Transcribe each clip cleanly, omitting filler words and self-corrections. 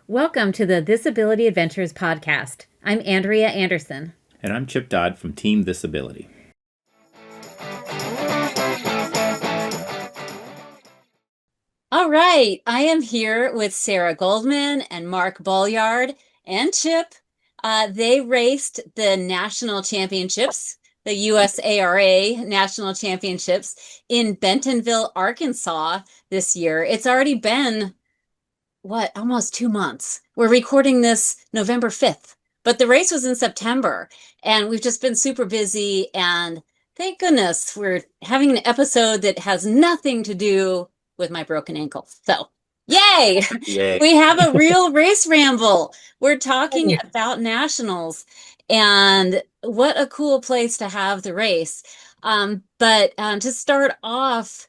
Welcome to the thisABILITY Adventures podcast. I'm Andrea Anderson. And I'm Chip Dodd from Team thisABILITY. All right, I am here with Sarah Goldman and Mark Bolyard and Chip. They raced the national championships, the USARA National Championships in Bentonville, Arkansas this year. It's already been almost 2 months. We're recording this November 5th, but the race was in September and we've just been super busy, and thank goodness we're having an episode that has nothing to do with my broken ankle. So yay! We have a real race ramble. We're talking about nationals and what a cool place to have the race. But to start off,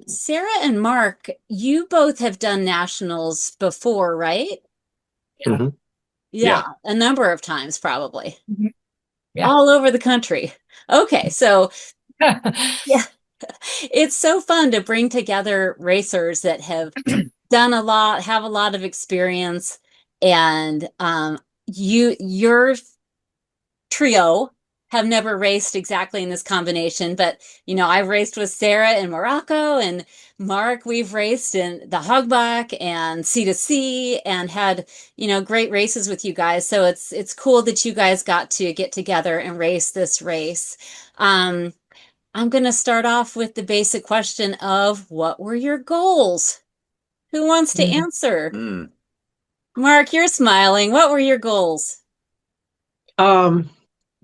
Sarah and Mark, you both have done nationals before, right? Mm-hmm. Yeah, a number of times probably. Mm-hmm. Yeah. All over the country. Okay, so yeah, it's so fun to bring together racers that have done a lot, have a lot of experience, and your trio have never raced exactly in this combination, but I've raced with Sarah in Morocco, and Mark, we've raced in the Hogback and C2C and had great races with you guys. So it's cool that you guys got to get together and race this race. I'm going to start off with the basic question of, what were your goals? Who wants to answer? Mark, you're smiling. What were your goals?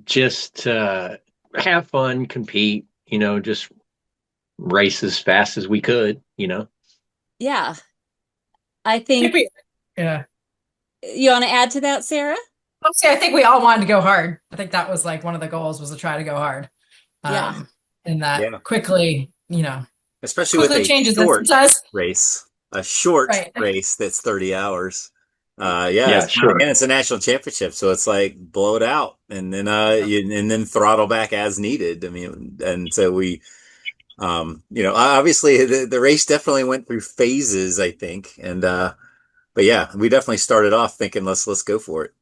Just have fun, compete, just race as fast as we could, Yeah. I think yeah. You want to add to that, Sarah? I think we all wanted to go hard. I think that was like one of the goals, was to try to go hard. And that quickly, especially with a changes short race, a short race that's 30 hours. Sure. And it's a national championship, so it's like blow it out and then and then throttle back as needed. I mean, and so we obviously the race definitely went through phases, I think, and but yeah, we definitely started off thinking let's go for it.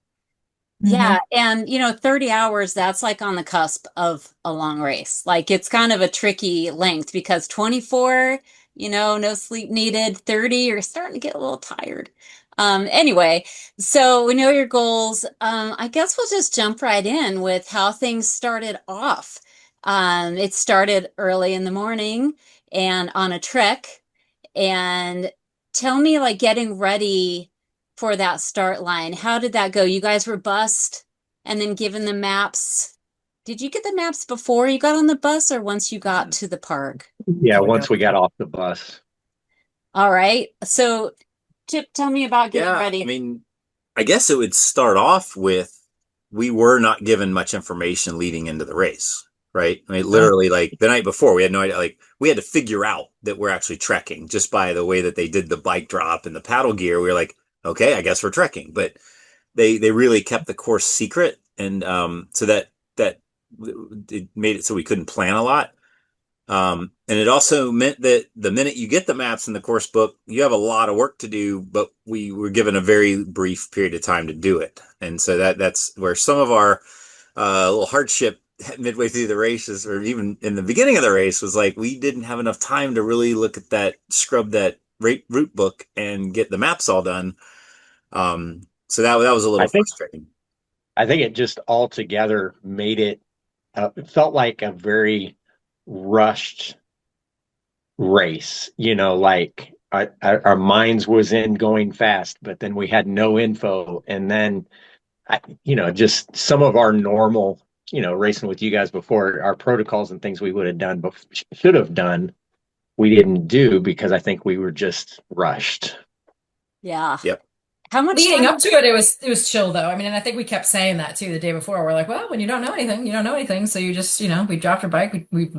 Yeah, and 30 hours, that's like on the cusp of a long race. Like, it's kind of a tricky length because 24, no sleep needed. 30, you're starting to get a little tired. Anyway, so we know your goals. I guess we'll just jump right in with how things started off. It started early in the morning and on a trek. And tell me, like, getting ready for that start line, how did that go? You guys were bussed and then given the maps. Did you get the maps before you got on the bus or once you got to the park? Yeah, once we got off the bus. All right. So Chip, tell me about getting ready. I mean, I guess it would start off with, we were not given much information leading into the race, right? I mean, literally, like the night before, we had no idea. Like, we had to figure out that we're actually trekking just by the way that they did the bike drop and the paddle gear. We were like, okay, I guess we're trekking. But they really kept the course secret, and so that it made it so we couldn't plan a lot. And it also meant that the minute you get the maps in the course book, you have a lot of work to do, but we were given a very brief period of time to do it. And so that's where some of our little hardship midway through the races, or even in the beginning of the race, was like, we didn't have enough time to really look at that, scrub that route book and get the maps all done. So that was a little frustrating. I think it just altogether made it, it felt like a very rushed race, like our minds was in going fast, but then we had no info. And then, just some of our normal, racing with you guys before, our protocols and things we would have done, but should have done, we didn't do because I think we were just rushed. Yeah. Yep. How much leading up to it? It was chill though. I mean, and I think we kept saying that too the day before. We're like, well, when you don't know anything, you don't know anything. So you just, we dropped our bike. We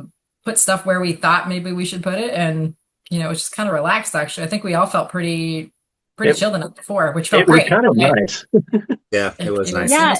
put stuff where we thought maybe we should put it, and it's just kind of relaxed. Actually, I think we all felt pretty chill the night before, which felt great. It was kind of nice. Yeah, it was nice. Yeah,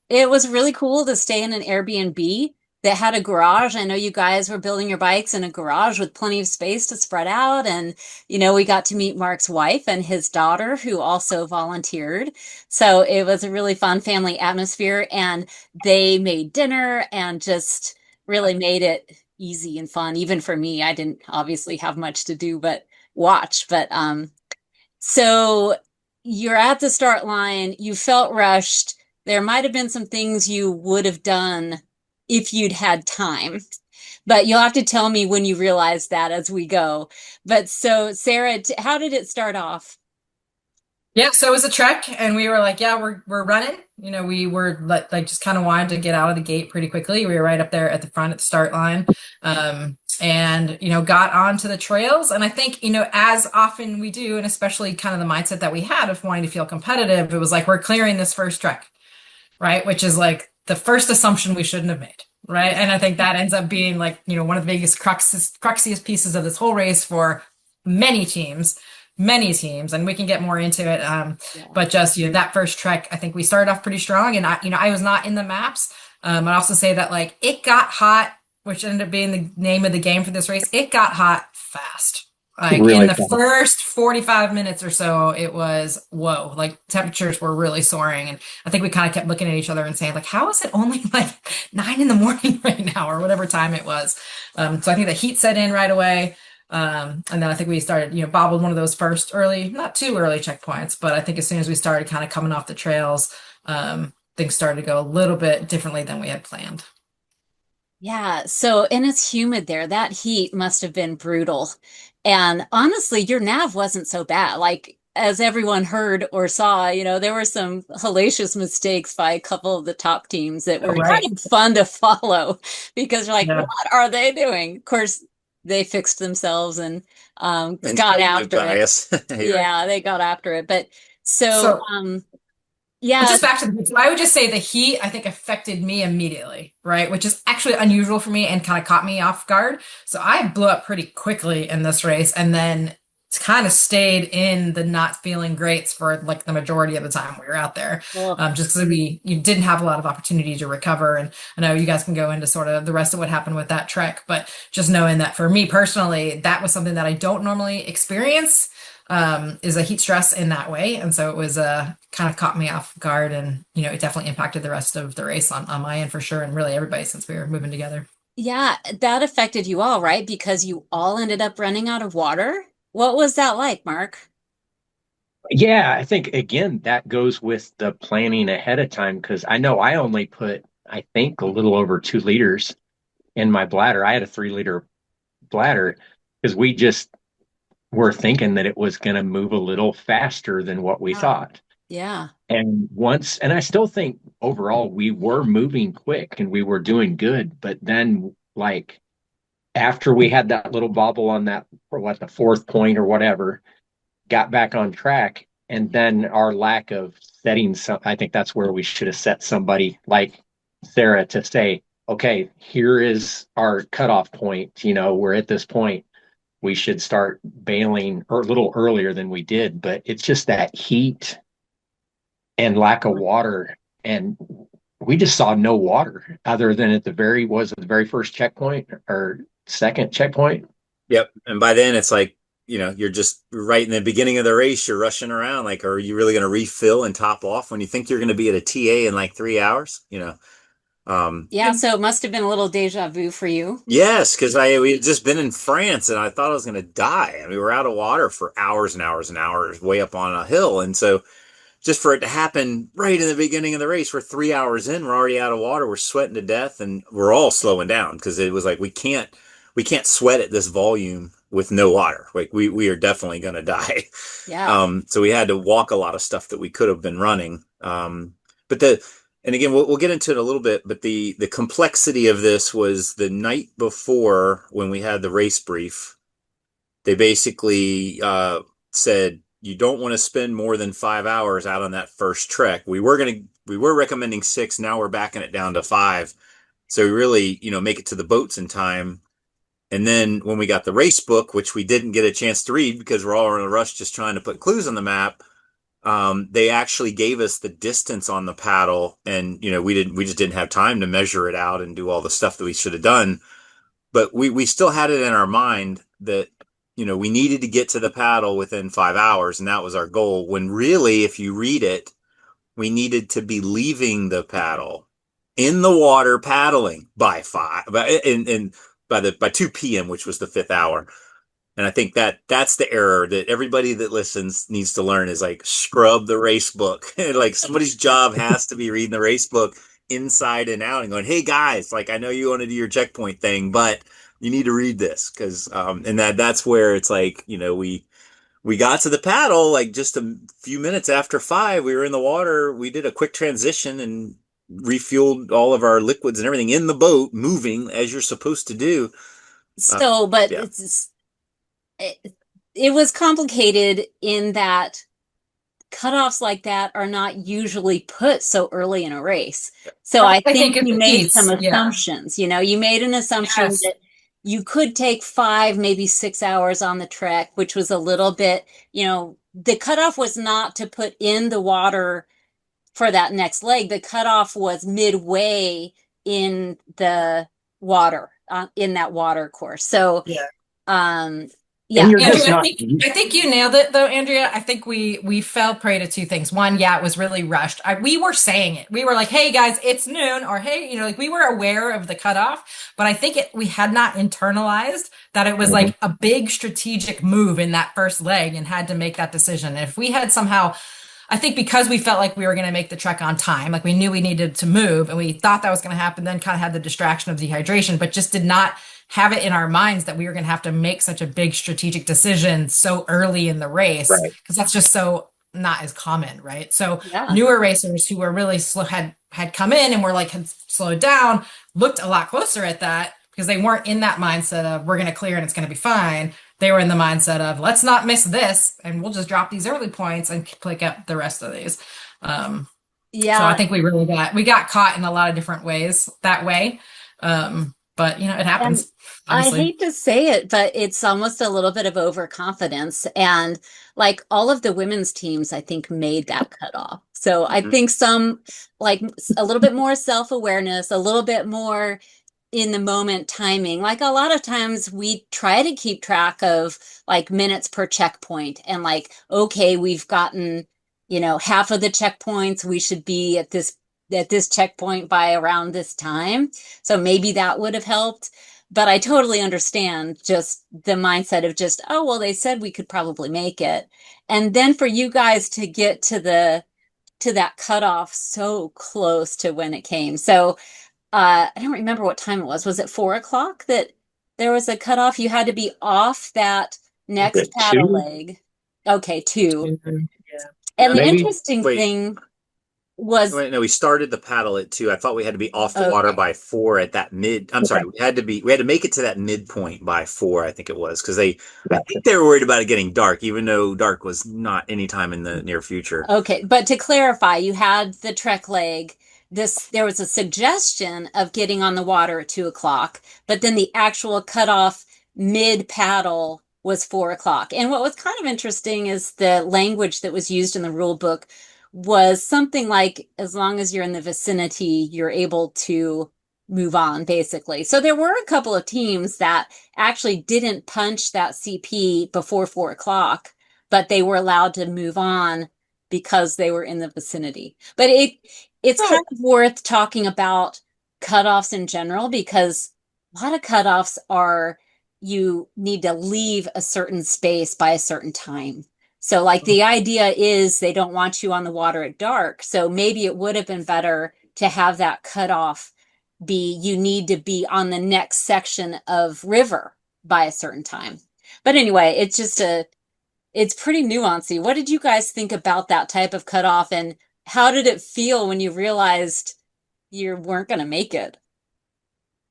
it was really cool to stay in an Airbnb that had a garage. I know you guys were building your bikes in a garage with plenty of space to spread out. And, we got to meet Mark's wife and his daughter, who also volunteered. So it was a really fun family atmosphere. And they made dinner and just really made it easy and fun. Even for me, I didn't obviously have much to do but watch. So you're at the start line, you felt rushed. There might have been some things you would have done if you'd had time, but you'll have to tell me when you realize that as we go. But so, Sarah, how did it start off? Yeah, so it was a trek, and we were like, yeah, we're running. We were like just kind of wanted to get out of the gate pretty quickly. We were right up there at the front at the start line, and got onto the trails. And I think as often we do, and especially kind of the mindset that we had of wanting to feel competitive, it was like we're clearing this first trek, right? Which is like the first assumption we shouldn't have made, right? And I think that ends up being like one of the biggest cruxiest pieces of this whole race for many teams, and we can get more into it. But just, that first trek, I think we started off pretty strong, and I was not in the maps. I'd also say that like it got hot, which ended up being the name of the game for this race. It got hot fast. Like really in the first 45 minutes or so, it was, whoa, like temperatures were really soaring. And I think we kind of kept looking at each other and saying like, how is it only like 9 a.m. right now, or whatever time it was? So I think the heat set in right away. And then I think we started, bobbled one of those first early, not too early checkpoints, but I think as soon as we started kind of coming off the trails, things started to go a little bit differently than we had planned. Yeah. So, and it's humid there. That heat must have been brutal. And honestly, your nav wasn't so bad. Like, as everyone heard or saw, there were some hellacious mistakes by a couple of the top teams that were kind of fun to follow because you're like, what are they doing? Of course, they fixed themselves and got after it. Yeah, they got after it. But yeah. But just back to the heat. So I would just say the heat, I think, affected me immediately, right? Which is actually unusual for me and kind of caught me off guard. So I blew up pretty quickly in this race and then kind of stayed in the not feeling greats for like the majority of the time we were out there. Just because you didn't have a lot of opportunity to recover. And I know you guys can go into sort of the rest of what happened with that trek, but just knowing that for me personally, that was something that I don't normally experience. Is a heat stress in that way. And so it was kind of caught me off guard, and it definitely impacted the rest of the race on my end for sure, and really everybody since we were moving together. Yeah, that affected you all, right? Because you all ended up running out of water. What was that like, Mark? Yeah, I think again that goes with the planning ahead of time, because I know I only put, I think, a little over 2 liters in my bladder. I had a 3-liter bladder because we just were thinking that it was going to move a little faster than what we thought. Yeah. And I still think overall we were moving quick and we were doing good. But then, like, after we had that little bobble on that, or what, the 4th point or whatever, got back on track. And then our lack of setting I think that's where we should have set somebody like Sarah to say, okay, here is our cutoff point. We're at this point. We should start bailing a little earlier than we did, but it's just that heat and lack of water. And we just saw no water other than at the very first checkpoint or second checkpoint. Yep. And by then it's like, you're just right in the beginning of the race. You're rushing around. Like, are you really going to refill and top off when you think you're going to be at a TA in like 3 hours? Yeah, so it must have been a little deja vu for you. Yes, because we had just been in France and I thought I was going to die. I mean, we were out of water for hours and hours and hours way up on a hill. And so just for it to happen right in the beginning of the race, we're 3 hours in, we're already out of water, we're sweating to death, and we're all slowing down because it was like we can't sweat at this volume with no water. Like we are definitely going to die. Yeah. So we had to walk a lot of stuff that we could have been running. And again, we'll get into it a little bit, but the complexity of this was the night before when we had the race brief. They basically said you don't want to spend more than 5 hours out on that first trek. We were recommending 6. Now we're backing it down to 5. So we really, make it to the boats in time. And then when we got the race book, which we didn't get a chance to read because we're all in a rush just trying to put clues on the map, they actually gave us the distance on the paddle, and we just didn't have time to measure it out and do all the stuff that we should have done. But we still had it in our mind that we needed to get to the paddle within 5 hours, and that was our goal. When really, if you read it, we needed to be leaving the paddle in the water paddling by 2 p.m., which was the 5th hour. And I think that's the error that everybody that listens needs to learn is like scrub the race book. Like somebody's job has to be reading the race book inside and out and going, hey guys, like I know you want to do your checkpoint thing, but you need to read this because and that's where it's like, we got to the paddle like just a few minutes after 5. We were in the water. We did a quick transition and refueled all of our liquids and everything in the boat, moving as you're supposed to do. So, but Yeah. it was complicated in that cutoffs like that are not usually put so early in a race. So I think you made some assumptions. You made an assumption that you could take 5, maybe 6 hours on the trek, which was a little bit, the cutoff was not to put in the water for that next leg. The cutoff was midway in the water, in that water course. So, yeah. Andrea, I think you nailed it though, Andrea. I think we fell prey to 2 things. One, it was really rushed. We were saying it. We were like, hey guys, it's noon, or hey, like we were aware of the cutoff, but I think we had not internalized that it was like a big strategic move in that first leg and had to make that decision. If we had somehow, I think because we felt like we were going to make the trek on time, like we knew we needed to move and we thought that was going to happen, then kind of had the distraction of dehydration, but just did not have it in our minds that we were going to have to make such a big strategic decision so early in the race, because that's just so not as common, right? So newer racers who were really slow had come in and were like had slowed down, looked a lot closer at that because they weren't in that mindset of we're going to clear and it's going to be fine. They were in the mindset of let's not miss this and we'll just drop these early points and pick up the rest of these. So I think we got caught in a lot of different ways that way. But it happens. I hate to say it, but it's almost a little bit of overconfidence. And like all of the women's teams, I think made that cutoff. So I think some like a little bit more self-awareness, a little bit more in the moment timing. Like a lot of times we try to keep track of like minutes per checkpoint and like, okay, we've gotten, half of the checkpoints. We should be at this checkpoint by around this time. So maybe that would have helped. But I totally understand just the mindset of just, oh, well, they said we could probably make it. And then for you guys to get to that cutoff so close to when it came. So I don't remember what time it was. Was it 4:00 that there was a cutoff? You had to be off that next paddle leg. Okay, 2. And the interesting thing was no, we started the paddle at 2. I thought we had to be off the water by 4 at that sorry, we had to make it to that midpoint by 4, I think it was, because I think they were worried about it getting dark, even though dark was not any time in the near future. Okay, but to clarify, you had the trek leg. There was a suggestion of getting on the water at 2:00, but then the actual cutoff mid paddle was 4:00. And what was kind of interesting is the language that was used in the rule book was something like, as long as you're in the vicinity, you're able to move on, basically. So there were a couple of teams that actually didn't punch that CP before 4:00, but they were allowed to move on because they were in the vicinity. But it's kind of worth talking about cutoffs in general, because a lot of cutoffs are you need to leave a certain space by a certain time. So like the idea is they don't want you on the water at dark. So maybe it would have been better to have that cutoff be you need to be on the next section of river by a certain time. But anyway, it's pretty nuancy. What did you guys think about that type of cutoff, and how did it feel when you realized you weren't going to make it?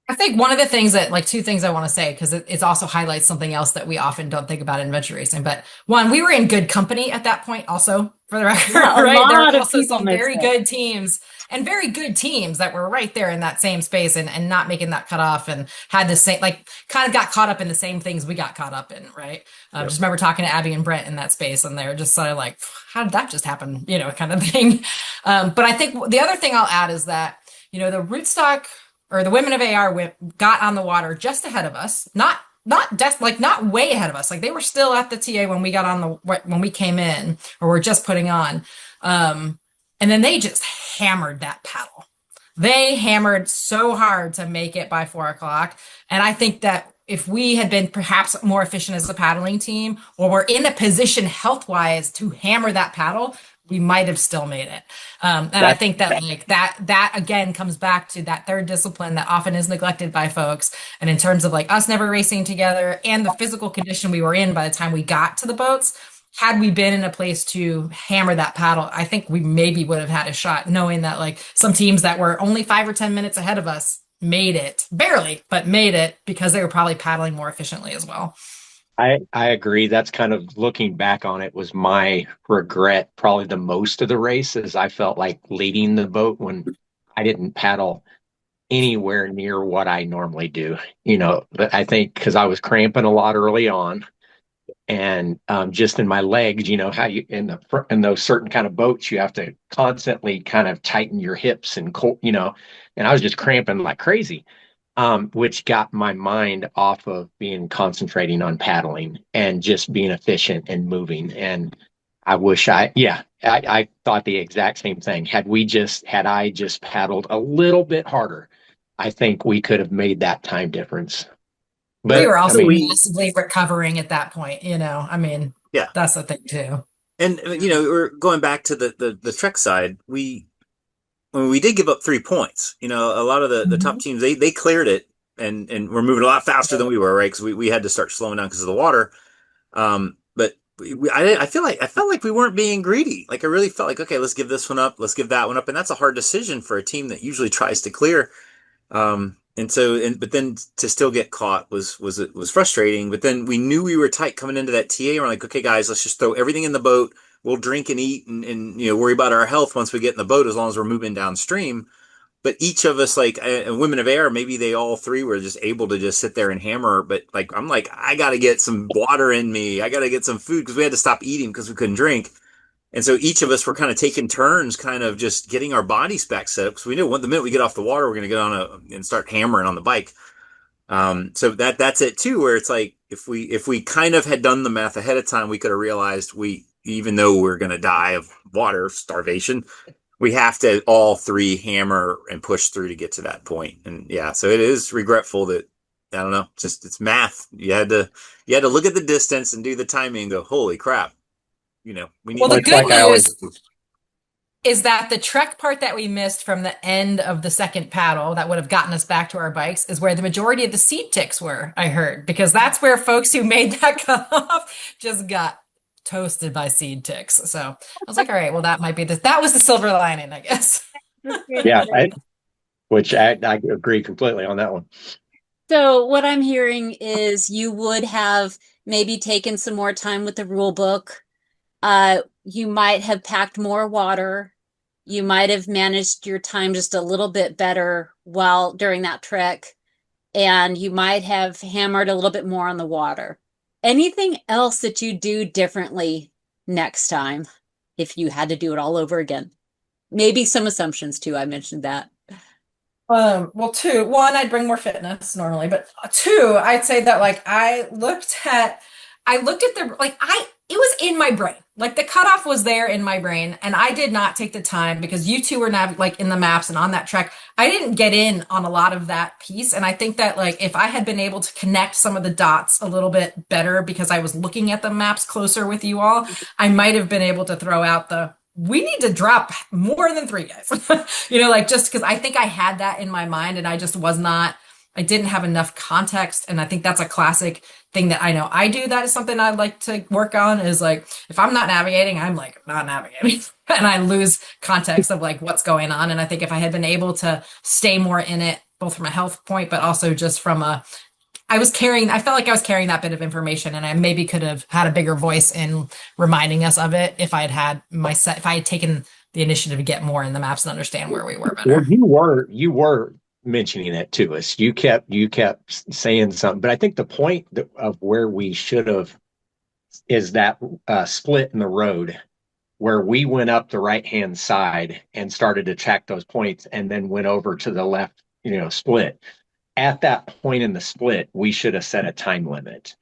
I think one of the things that, like, two things I want to say, because it also highlights something else that we often don't think about in adventure racing. But one, we were in good company at that point, also, for the record, Yeah, a right? There were lot of also people some missed very it. good teams and very good teams that were right there in that same space and not making that cutoff and had the same, like, kind of got caught up in the same things we got caught up in, right? Yep. Just remember talking to Abby and Brent in that space, and they were just sort of like, how did that just happen? Kind of thing. But I think the other thing I'll add is that, the rootstock or the women of AR got on the water just ahead of us, not way ahead of us. Like they were still at the TA when we got on when we came in or we're just putting on. And then they just hammered that paddle. They hammered so hard to make it by 4 o'clock. And I think that if we had been perhaps more efficient as a paddling team, or were in a position health wise to hammer that paddle, we might have still made it. And I think that like that again comes back to that third discipline that often is neglected by folks. And in terms of like us never racing together and the physical condition we were in by the time we got to the boats, had we been in a place to hammer that paddle, I think we maybe would have had a shot, knowing that like some teams that were only 5 or 10 minutes ahead of us made it, barely, but made it because they were probably paddling more efficiently as well. I agree. That's kind of looking back on it was my regret probably the most of the race is I felt like leading the boat when I didn't paddle anywhere near what I normally do. But I think because I was cramping a lot early on and just in my legs, how you in those certain kind of boats, you have to constantly kind of tighten your hips and I was just cramping like crazy. Which got my mind off of being concentrating on paddling and just being efficient and moving. And I wish I thought the exact same thing. Had I just paddled a little bit harder, I think we could have made that time difference. We But were I also mean, massively recovering at that point, I mean, Yeah. that's the thing too. And we're going back to the Trek side. When we did give up 3 points, a lot of the top Mhm. teams they cleared it and we're moving a lot faster than we were, right? Because we had to start slowing down because of the water. But I felt like we weren't being greedy. Like I really felt like, okay, let's give this one up, let's give that one up, and that's a hard decision for a team that usually tries to clear. But then to still get caught was frustrating. But then we knew we were tight coming into that TA. We're like, okay, guys, let's just throw everything in the boat. We'll drink and eat and worry about our health once we get in the boat, as long as we're moving downstream. But each of us, like women of air, maybe they all three were just able to just sit there and hammer. But like I'm like, I got to get some water in me. I got to get some food because we had to stop eating because we couldn't drink. And so each of us were kind of taking turns, kind of just getting our bodies back set up because we knew the minute we get off the water, we're going to get on and start hammering on the bike. So that's it too, where it's like if we kind of had done the math ahead of time, we could have realized even though we're going to die of water starvation, we have to all three hammer and push through to get to that point. And yeah, so it is regretful that I don't know, it's math. You had to look at the distance and do the timing and go, holy crap. We need Well, the it's good like I always news is that the trek part that we missed from the end of the second paddle that would have gotten us back to our bikes is where the majority of the seed ticks were, I heard, because that's where folks who made that cutoff just got toasted by seed ticks. So I was like, all right, well, that might be that was the silver lining, I guess. yeah, I agree completely on that one. So what I'm hearing is you would have maybe taken some more time with the rule book. You might have packed more water. You might have managed your time just a little bit better while during that trek, and you might have hammered a little bit more on the water. Anything else that you do differently next time if you had to do it all over again? Maybe some assumptions too. I mentioned that. Well, one, I'd bring more fitness normally, but two, I'd say that like I looked at it was in my brain. Like the cutoff was there in my brain, and I did not take the time because you two were like in the maps and on that trek. I didn't get in on a lot of that piece. And I think that like if I had been able to connect some of the dots a little bit better because I was looking at the maps closer with you all, I might have been able to throw out we need to drop more than 3 guys. Like just because I think I had that in my mind and I didn't have enough context. And I think that's a classic thing that I know I do. That is something I'd like to work on is like, if I'm not navigating, I'm like not navigating and I lose context of like what's going on. And I think if I had been able to stay more in it both from a health point, but also just from I felt like I was carrying that bit of information, and I maybe could have had a bigger voice in reminding us of it if if I had taken the initiative to get more in the maps and understand where we were Well, better. you were mentioning it to us. You kept saying something, but I think the point of where we should have is that split in the road where we went up the right hand side and started to track those points, and then went over to the left, split. At that point in the split, we should have set a time limit.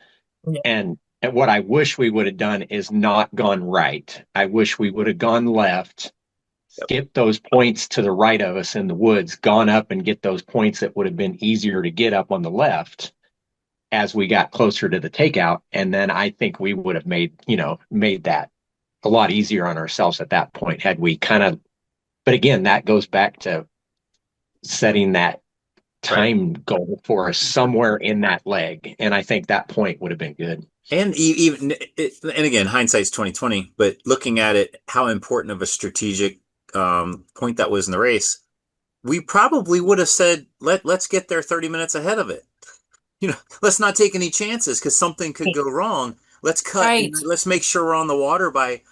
Yeah. And what I wish we would have done is not gone right. I wish we would have gone left, skipped those points to the right of us in the woods, gone up and get those points that would have been easier to get up on the left as we got closer to the takeout. And then I think we would have made that a lot easier on ourselves at that point had we but again, that goes back to setting that time goal for us somewhere in that leg. And I think that point would have been good. And even, and again, hindsight's 2020, but looking at it, how important of a strategic point that was in the race, we probably would have said, let's get there 30 minutes ahead of it. Let's not take any chances because something could go wrong. Let's cut. Right. Let's make sure we're on the water by,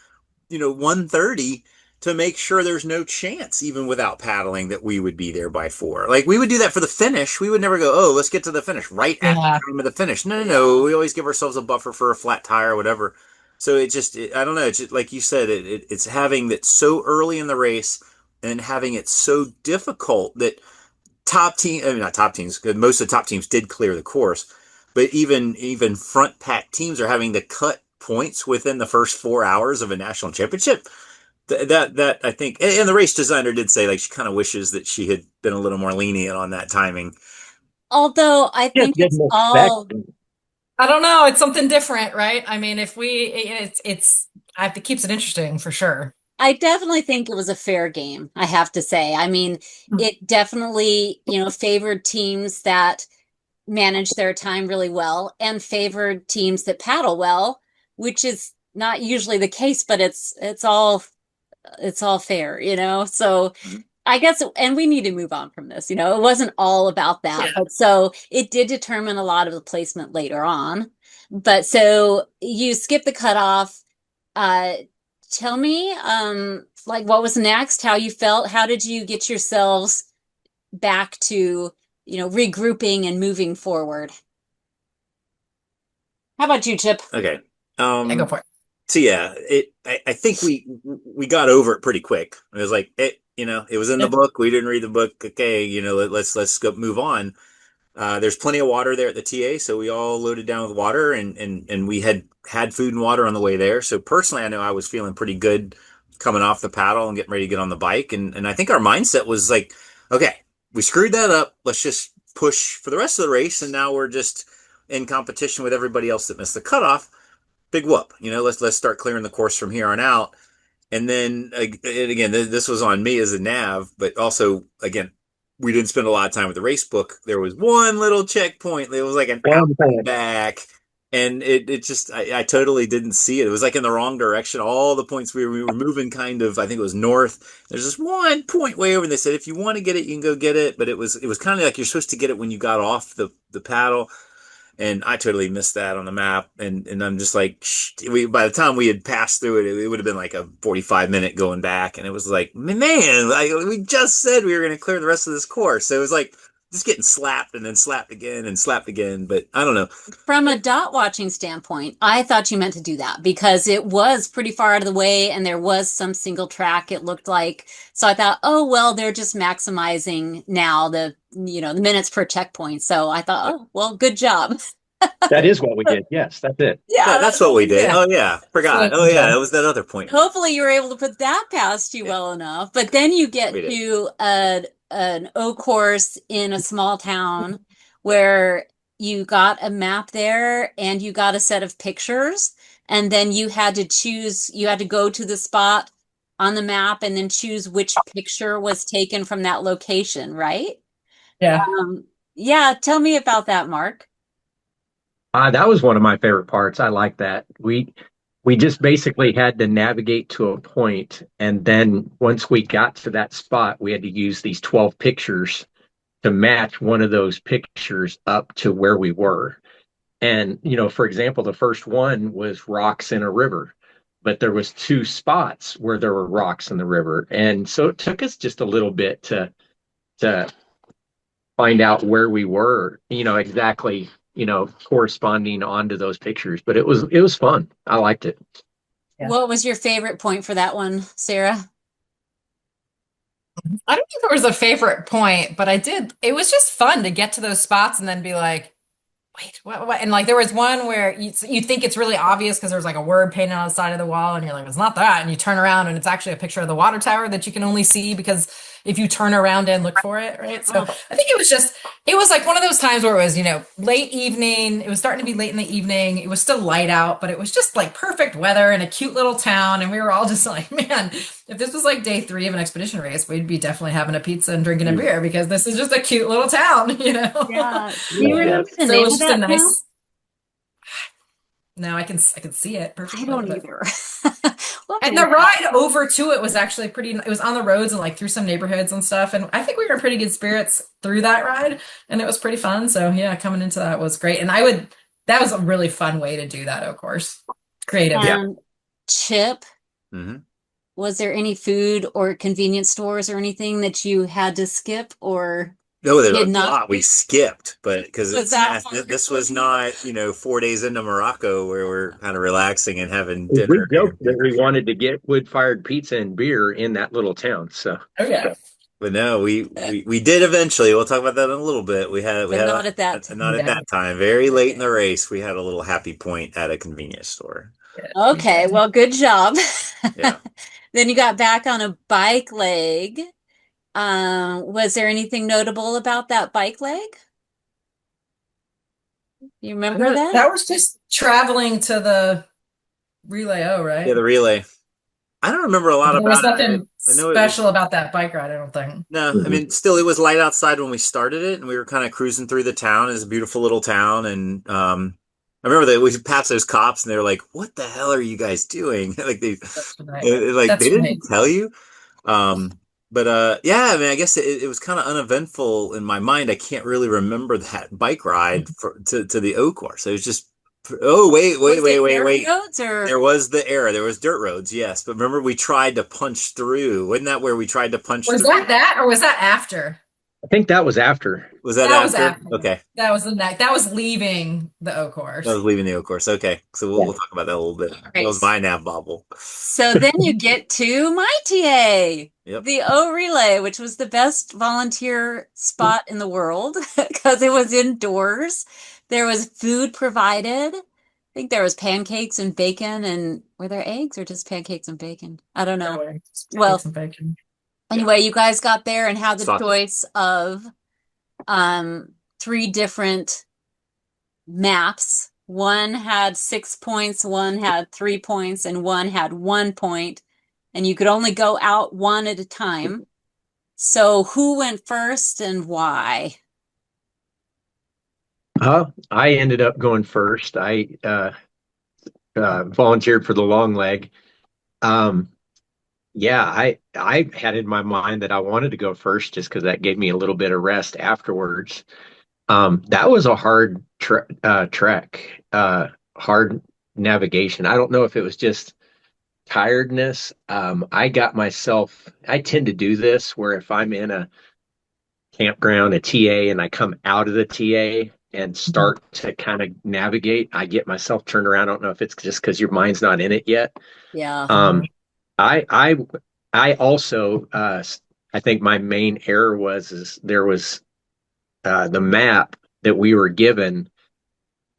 1:30 to make sure there's no chance, even without paddling, that we would be there by 4. Like we would do that for the finish. We would never go, oh, let's get to the finish right at the time of the finish. No. We always give ourselves a buffer for a flat tire or whatever. So I don't know. It's just, like you said, it's having that so early in the race and having it so difficult that not top teams, because most of the top teams did clear the course, but even front pack teams are having to cut points within the first 4 hours of a national championship. That I think, and the race designer did say like she kind of wishes that she had been a little more lenient on that timing. Although I think it's all, I don't know, it's something different, right? I mean, if it keeps it interesting for sure. I definitely think it was a fair game, I have to say. I mean, it definitely, favored teams that manage their time really well and favored teams that paddle well, which is not usually the case, but it's all fair. So I guess, and we need to move on from this. It wasn't all about that, but so it did determine a lot of the placement later on. But so you skip the cutoff. Tell me, like what was next, how you felt, how did you get yourselves back to, regrouping and moving forward? How about you, Chip? Okay. Yeah, go for it. So yeah, I think we got over it pretty quick. It was like, it was in the book. We didn't read the book. Okay. Let's go move on. There's plenty of water there at the TA, so we all loaded down with water, and we had food and water on the way there. So personally, I know I was feeling pretty good coming off the paddle and getting ready to get on the bike. And I think our mindset was like, okay, we screwed that up. Let's just push for the rest of the race. And now we're just in competition with everybody else that missed the cutoff. Big whoop, let's start clearing the course from here on out. And then again, this was on me as a nav, but also again, we didn't spend a lot of time with the race book. There was one little checkpoint. It was like an hour back. And it just, I totally didn't see it. It was like in the wrong direction. All the points we were moving kind of, I think it was north. There's this one point way over. And they said, if you want to get it, you can go get it. But it was kind of like you're supposed to get it when you got off the paddle. And I totally missed that on the map. And I'm just like, by the time we had passed through it, it would have been like a 45-minute going back. And it was like, man, we just said we were going to clear the rest of this course. So it was like just getting slapped and then slapped again and slapped again. But I don't know. From a dot watching standpoint, I thought you meant to do that because it was pretty far out of the way and there was some single track, it looked like. So I thought, oh, well, they're just maximizing now the minutes per checkpoint. So I thought, oh, well, good job. That is what we did. Yes, that's it. Yeah, that's what we did. Yeah. Oh, yeah. Forgot. Oh, yeah. That was that other point. Hopefully you were able to put that past you well enough. But then you get to an O course in a small town where you got a map there and you got a set of pictures. And then you had to go to the spot on the map and then choose which picture was taken from that location, right? Yeah. Yeah. Tell me about that, Mark. That was one of my favorite parts. I like that. We just basically had to navigate to a point, and then once we got to that spot, we had to use these 12 pictures to match one of those pictures up to where we were. And, for example, the first one was rocks in a river, but there was two spots where there were rocks in the river. And so it took us just a little bit to find out where we were, exactly, corresponding onto those pictures. But it was fun. I liked it. Yeah. What was your favorite point for that one, Sarah? I don't know if it was a favorite point, but it was just fun to get to those spots and then be like, wait, what? And like there was one where you think it's really obvious because there's like a word painted on the side of the wall, and you're like, it's not that. And you turn around and it's actually a picture of the water tower that you can only see because if you turn around and look for it, right? So I think it was like one of those times where it was, late evening. It was starting to be late in the evening. It was still light out, but it was just like perfect weather in a cute little town. And we were all just like, man, if this was like day 3 of an expedition race, we'd be definitely having a pizza and drinking a beer because this is just a cute little town, Yeah. Do you remember the So it name was of just a that town? nice. No, I can see it I perfectly. don't but- either. And the ride over to it was actually pretty. It was on the roads and like through some neighborhoods and stuff. And I think we were in pretty good spirits through that ride, and it was pretty fun. So yeah, coming into that was great. And that was a really fun way to do that, of course. Creative. Yeah. Chip, Mm-hmm. was there any food or convenience stores or anything that you had to skip or No, there was did a not? lot we skipped, but because Was that part this of was it? not, 4 days into Morocco where we're kind of relaxing and having We dinner. joked that we wanted to get wood-fired pizza and beer in that little town. So Oh yeah. But no, we did eventually. We'll talk about that in a little bit. We But had not at that not at Yeah. that time. Very late in the race, we had a little happy point at a convenience store. Okay, well, good job. Yeah. Then you got back on a bike leg. Was there anything notable about that bike leg? You remember that? That was just traveling to the relay, right? Yeah, the relay. I don't remember a lot There was about it. nothing I know it special was, about that bike ride, I don't think. no, I mean, still, it was light outside when we started it, and we were kind of cruising through the town. It's a beautiful little town, and I remember that we passed those cops, and they were like, "What the hell are you guys doing?" Like That's right. like That's they didn't right. tell you. But yeah, I mean, I guess it was kind of uneventful in my mind. I can't really remember that bike ride to the Oak Course. It was just, oh, Was it dirt wait. roads or There was the error. There was dirt roads, yes. But remember, we tried to punch through. Wasn't that where we tried to punch Was through? that or was that after? I think that was after. Was that That was after? after. Okay. That was the next. That was leaving the Oak Course. I was leaving the Oak Course. Okay. So we'll talk about that a little bit. That was my nav bobble. so then you get to my TA, Yep. the O Relay, which was the best volunteer spot in the world because it was indoors. There was food provided. I think there was pancakes and bacon, and were there eggs or just pancakes and bacon? I don't know. Well, Some bacon. anyway, you guys got there and had the Sausage. choice of 3 different maps. One had 6 points, one had 3 points, and one had 1 point. And you could only go out one at a time. So who went first and why? I ended up going first. I volunteered for the long leg. Yeah, I had in my mind that I wanted to go first just because that gave me a little bit of rest afterwards. That was a hard trek, hard navigation. I don't know if it was just tiredness. I tend to do this where if I'm in a campground, a TA, and I come out of the TA and start to kind of navigate, I get myself turned around. I don't know if it's just because your mind's not in it yet. Yeah. I also I think my main error is there was the map that we were given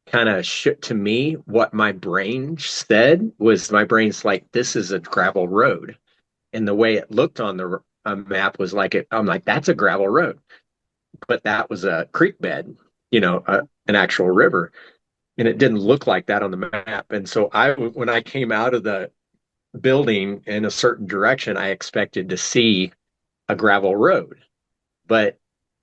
kind of to me what my brain said was my brain's like, this is a gravel road, and the way it looked on the map was like I'm like, that's a gravel road, but that was a creek bed, an actual river, and it didn't look like that on the map. And so when I came out of the building in a certain direction, I expected to see a gravel road, but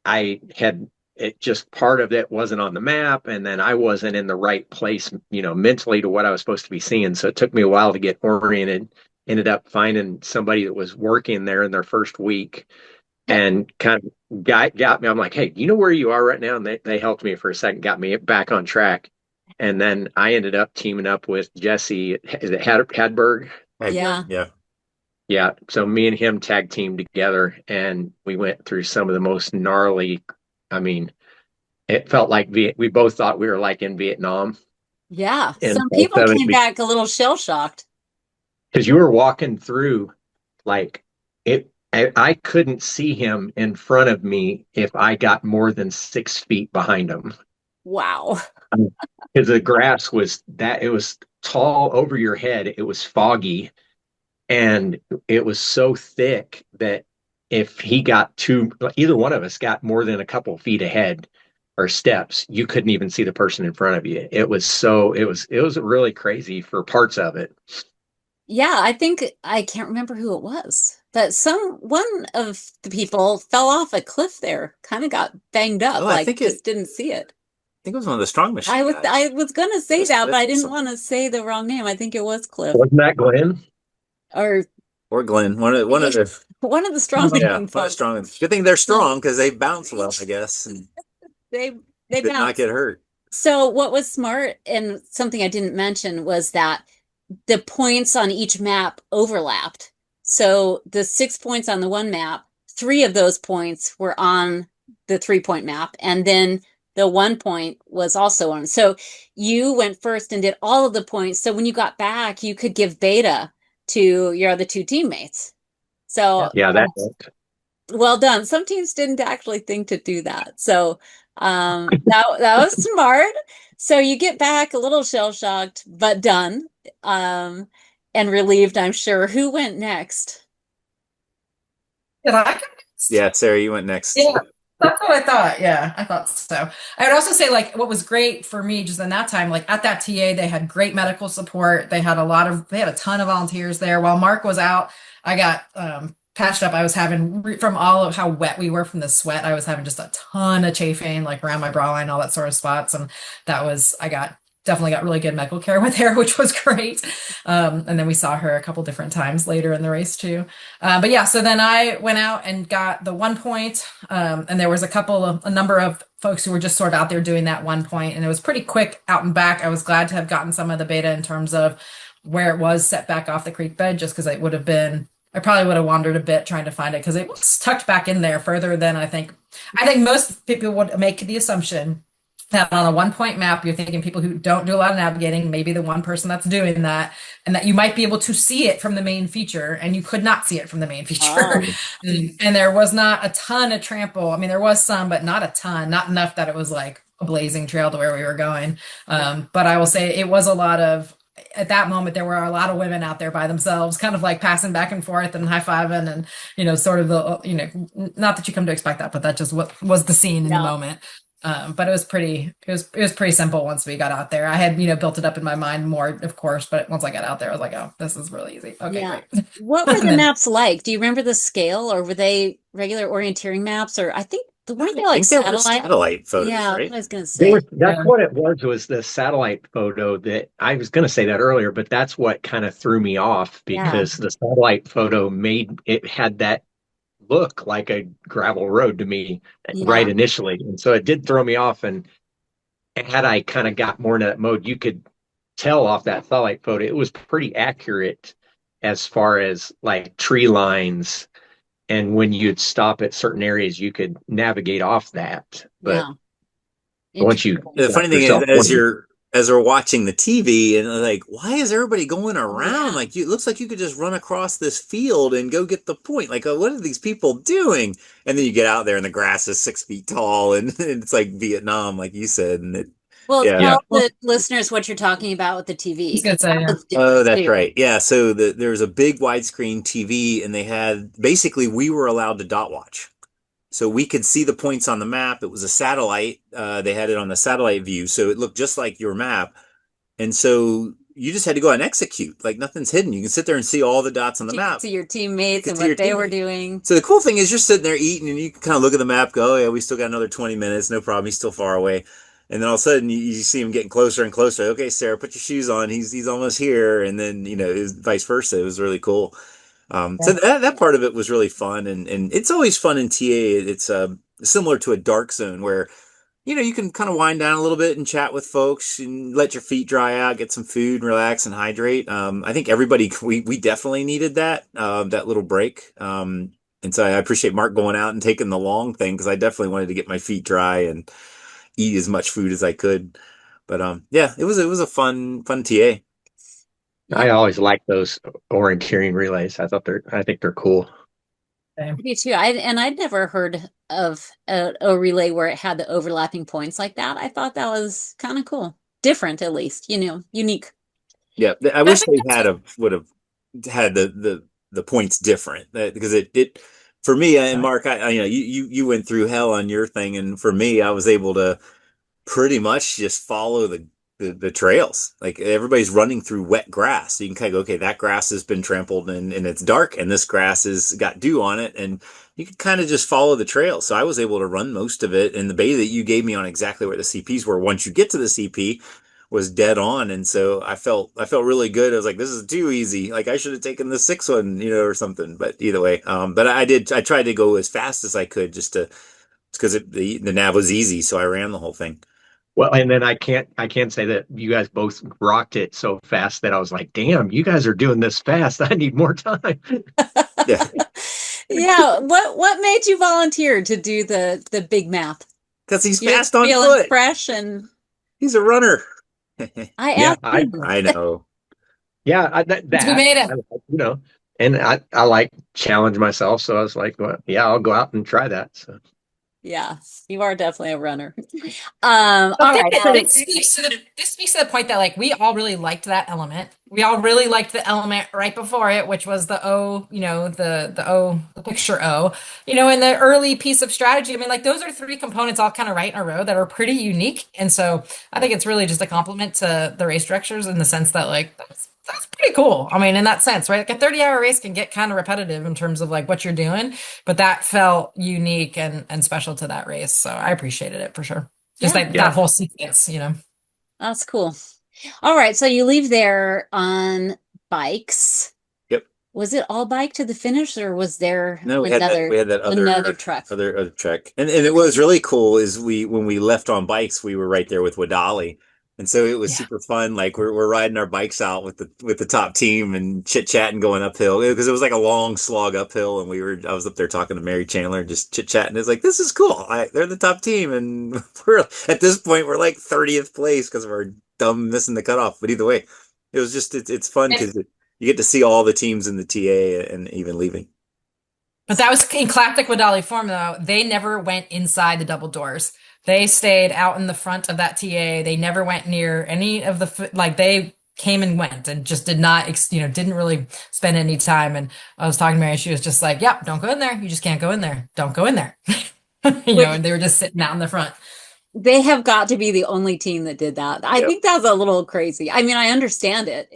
I had it just part of it wasn't on the map, and then I wasn't in the right place, mentally to what I was supposed to be seeing. So it took me a while to get oriented. Ended up finding somebody that was working there in their first week and kind of got me. I'm like, hey, you know where you are right now? And they helped me for a second, got me back on track. And then I ended up teaming up with Jesse. Is it Hadberg? Yeah. Yeah. Yeah. So me and him tag teamed together, and we went through some of the most gnarly. I mean, it felt like we both thought we were like in Vietnam. Yeah. And Some people came back a little shell-shocked. because you were walking through, like it, I couldn't see him in front of me if I got more than 6 feet behind him. Wow. Because the grass was that it was tall over your head. It was foggy, and it was so thick that if he got either one of us got more than a couple feet ahead or steps, you couldn't even see the person in front of you. It was really crazy for parts of it. Yeah, I think I can't remember who it was, but one of the people fell off a cliff there, kind of got banged up, Oh, I like think just didn't see it. I think it was one of the strong machine I guys. was gonna say Was that, but I Cliff didn't want to say the wrong name. I think it was Cliff Wasn't that Glenn? or or Glenn. One of the one of the strong yeah, name one of the folks. strong. Good thing they're strong because they bounce well, I guess, and They they did not bounced. get hurt. So what was smart and something I didn't mention was that the points on each map overlapped. So the 6 points on the one map, three of those points were on the 3 point map, and then the 1 point was also on. So you went first and did all of the points. So when you got back, you could give beta to your other two teammates. So Yeah, that well done. Some teams didn't actually think to do that. So that was smart. So you get back a little shell shocked, but done. And relieved, I'm sure. Who went next? Did I go next? Yeah, Sarah, you went next. Yeah, that's what I thought. Yeah, I thought so. I would also say, like, what was great for me just in that time, like at that TA, they had great medical support. They had a ton of volunteers there. While Mark was out, I got patched up. I was having, from all of how wet we were from the sweat, I was having just a ton of chafing, like around my bra line, all that sort of spots. And definitely got really good medical care with her, which was great. And then we saw her a couple different times later in the race too. But yeah, so then I went out and got the 1 point. And there was a number of folks who were just sort of out there doing that 1 point. And it was pretty quick out and back. I was glad to have gotten some of the beta in terms of where it was set back off the creek bed, just because I probably would have wandered a bit trying to find it because it was tucked back in there further than I think most people would make the assumption that on a 1 point map, you're thinking people who don't do a lot of navigating, maybe the one person that's doing that, and that you might be able to see it from the main feature, and you could not see it from the main feature. Oh. And there was not a ton of trample. I mean, there was some, but not a ton, not enough that it was like a blazing trail to where we were going. But I will say it was at that moment, there were a lot of women out there by themselves, kind of like passing back and forth and high-fiving and, sort of not that you come to expect that, but that just was the scene in the moment. But it was pretty simple once we got out there. I had, built it up in my mind more, of course, but once I got out there, I was like, oh, this is really easy. Okay, Yeah. great. What were the maps like? Do you remember the scale, or were they regular orienteering maps? Or I think weren't they like satellite photos, yeah, right? I was gonna say. That's what it was the satellite photo that I was going to say that earlier, but that's what kind of threw me off because the satellite photo had that look like a gravel road to me right initially. And so it did throw me off. And had I kind of got more into that mode, you could tell off that satellite photo, it was pretty accurate as far as like tree lines. And when you'd stop at certain areas, you could navigate off that. But once the funny thing is, as we're watching the TV, and like, why is everybody going around? Like, it looks like you could just run across this field and go get the point. Like, what are these people doing? And then you get out there, and the grass is 6 feet tall, and it's like Vietnam, like you said. And tell the listeners what you're talking about with the TV. Oh, that's right. Yeah. So there was a big widescreen TV, and they had we were allowed to dot watch. So we could see the points on the map. It was a satellite. They had it on the satellite view. So it looked just like your map. And so you just had to go out and execute. Like nothing's hidden. You can sit there and see all the dots on the map. See your teammates and what they were doing. So the cool thing is you're sitting there eating and you can kind of look at the map, go, oh yeah, we still got another 20 minutes. No problem. He's still far away. And then all of a sudden you see him getting closer and closer. Okay, Sarah, put your shoes on. He's almost here. And then, it was vice versa. It was really cool. So that part of it was really fun, and it's always fun in TA. It's similar to a dark zone where you can kind of wind down a little bit and chat with folks and let your feet dry out, get some food, relax and hydrate. I think everybody we definitely needed that little break. And so I appreciate Mark going out and taking the long thing because I definitely wanted to get my feet dry and eat as much food as I could. But yeah, it was a fun TA. I Yeah, always like those orienteering relays. I think they're cool. me too. I'd never heard of a relay where it had the overlapping points like that. I thought that was kind of cool, different at least, unique. Yeah, I I wish think they that's what, would have had the points different because it for me and Mark, you went through hell on your thing, and for me, I was able to pretty much just follow the trails. Like everybody's running through wet grass. So you can kind of go, okay, that grass has been trampled and it's dark, and this grass has got dew on it, and you can kind of just follow the trail. So I was able to run most of it, and the beta that you gave me on exactly where the CPs were once you get to the CP was dead on. And so I felt really good. I was like, this is too easy. Like I should have taken the sixth one, or something. But either way, but I tried to go as fast as I could just to because the nav was easy, so I ran the whole thing. Well, and then I can't say that you guys both rocked it so fast that I was like, damn, you guys are doing this fast. I need more time. Yeah, Yeah, what made you volunteer to do the big map? because he's You just fast on feeling foot. fresh and He's a runner. I Yeah, asked you. I know. yeah, that, we that made I, it. and I like challenge myself, so I was like, well, yeah, I'll go out and try that. So Yeah, you are definitely a runner. I All think right. that So this speaks to the point that like we all really liked that element. We all really liked the element right before it, which was the O, the picture O, and the early piece of strategy. I mean, like those are three components all kind of right in a row that are pretty unique. And so I think it's really just a compliment to the race directors in the sense that like that's pretty cool. I mean, in that sense, right? Like a 30-hour race can get kind of repetitive in terms of like what you're doing, but that felt unique and special to that race. So I appreciated it for sure. Just yeah, like yeah, that whole sequence. that's cool. All right, so you leave there on bikes. Yep. Was it all bike to the finish, or was there No, we another had that another other truck? other trek, and it was really cool. Is when we left on bikes, we were right there with Wadali, and so it was Yeah. super fun. Like we're riding our bikes out with the top team and chit chatting going uphill because it was like a long slog uphill, and I was up there talking to Mary Chandler and just chit chatting. It's like this is cool. They're the top team, and we're at this point we're like 30th place because of our dumb missing the cutoff. But either way, it's fun And, because you get to see all the teams in the TA and even leaving. but that was in classic Wadali form, though. They never went inside the double doors. They stayed out in the front of that TA. They never went near any of like they came and went and just did not, didn't really spend any time. And I was talking to Mary, she was just like, "Yep, don't go in there. You just can't go in there. Don't go in there." Which And they were just sitting out in the front. they have got to be the only team that did that. I Yep. think that's a little crazy. I mean, I understand it.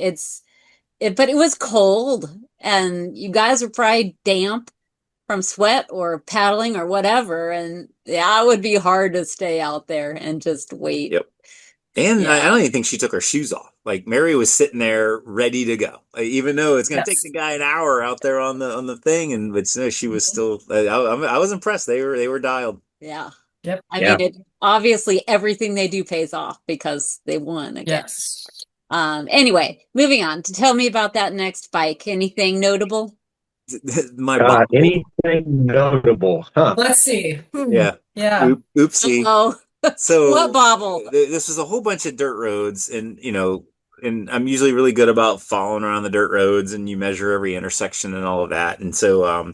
But it was cold, and you guys were probably damp from sweat or paddling or whatever. And yeah, it would be hard to stay out there and just wait. Yep. And I Yeah. don't even think she took her shoes off. Like Mary was sitting there ready to go, like, even though it's going to take Yes. the guy an hour out there on the thing. And but no, she was still. I was impressed. They were dialed. Yeah. Yep. I yeah. mean, it obviously everything they do pays off because they won again. Yes. Anyway, moving on to tell me about that next bike. Anything notable? My bobble. Anything notable, huh? Let's see. Yeah. Yeah. Oopsie. Oh, what So bobble? this was a whole bunch of dirt roads, and and I'm usually really good about following around the dirt roads, and you measure every intersection and all of that. And so,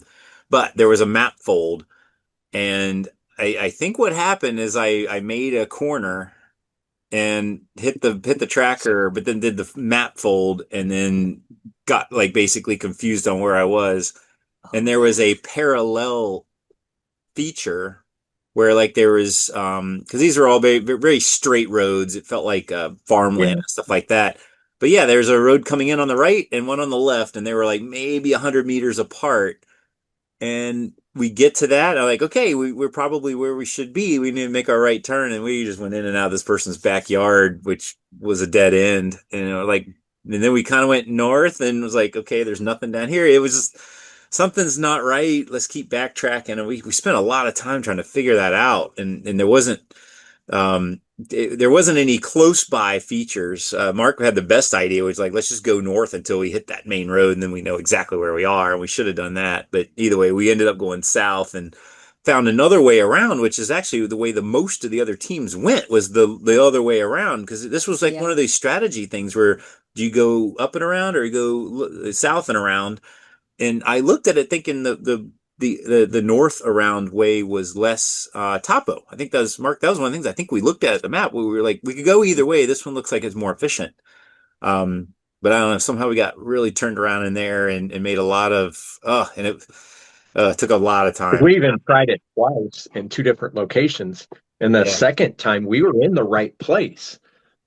but there was a map fold, and I think what happened is I made a corner and hit the tracker, but then did the map fold, and then got like basically confused on where I was, and there was a parallel feature where like there was because these are all very straight roads. It felt like farmland Yeah. and stuff like that. But yeah, there's a road coming in on the right and one on the left, and they were like maybe 100 meters apart. And we get to that, I'm like, okay, we're probably where we should be. We need to make our right turn, and we just went in and out of this person's backyard, which was a dead end. And like And then we kind of went north and was like, okay, there's nothing down here. It was just something's not right. Let's keep backtracking. And we spent a lot of time trying to figure that out. And um, there wasn't any close by features. Mark had the best idea, which was like, let's just go north until we hit that main road, and then we know exactly where we are. And we should have done that. But either way, we ended up going south and found another way around, which is actually the way the most of the other teams went, was the other way around. Because this was like one of these strategy things where do you go up and around or you go south and around? And I looked at it thinking the north around way was less topo. I think that was Mark. That was one of the things I think we looked at the map. We were like, we could go either way. This one looks like it's more efficient. But I don't know. Somehow we got really turned around in there and made a lot of. And it took a lot of time. We even tried it twice in two different locations. And the second time we were in the right place.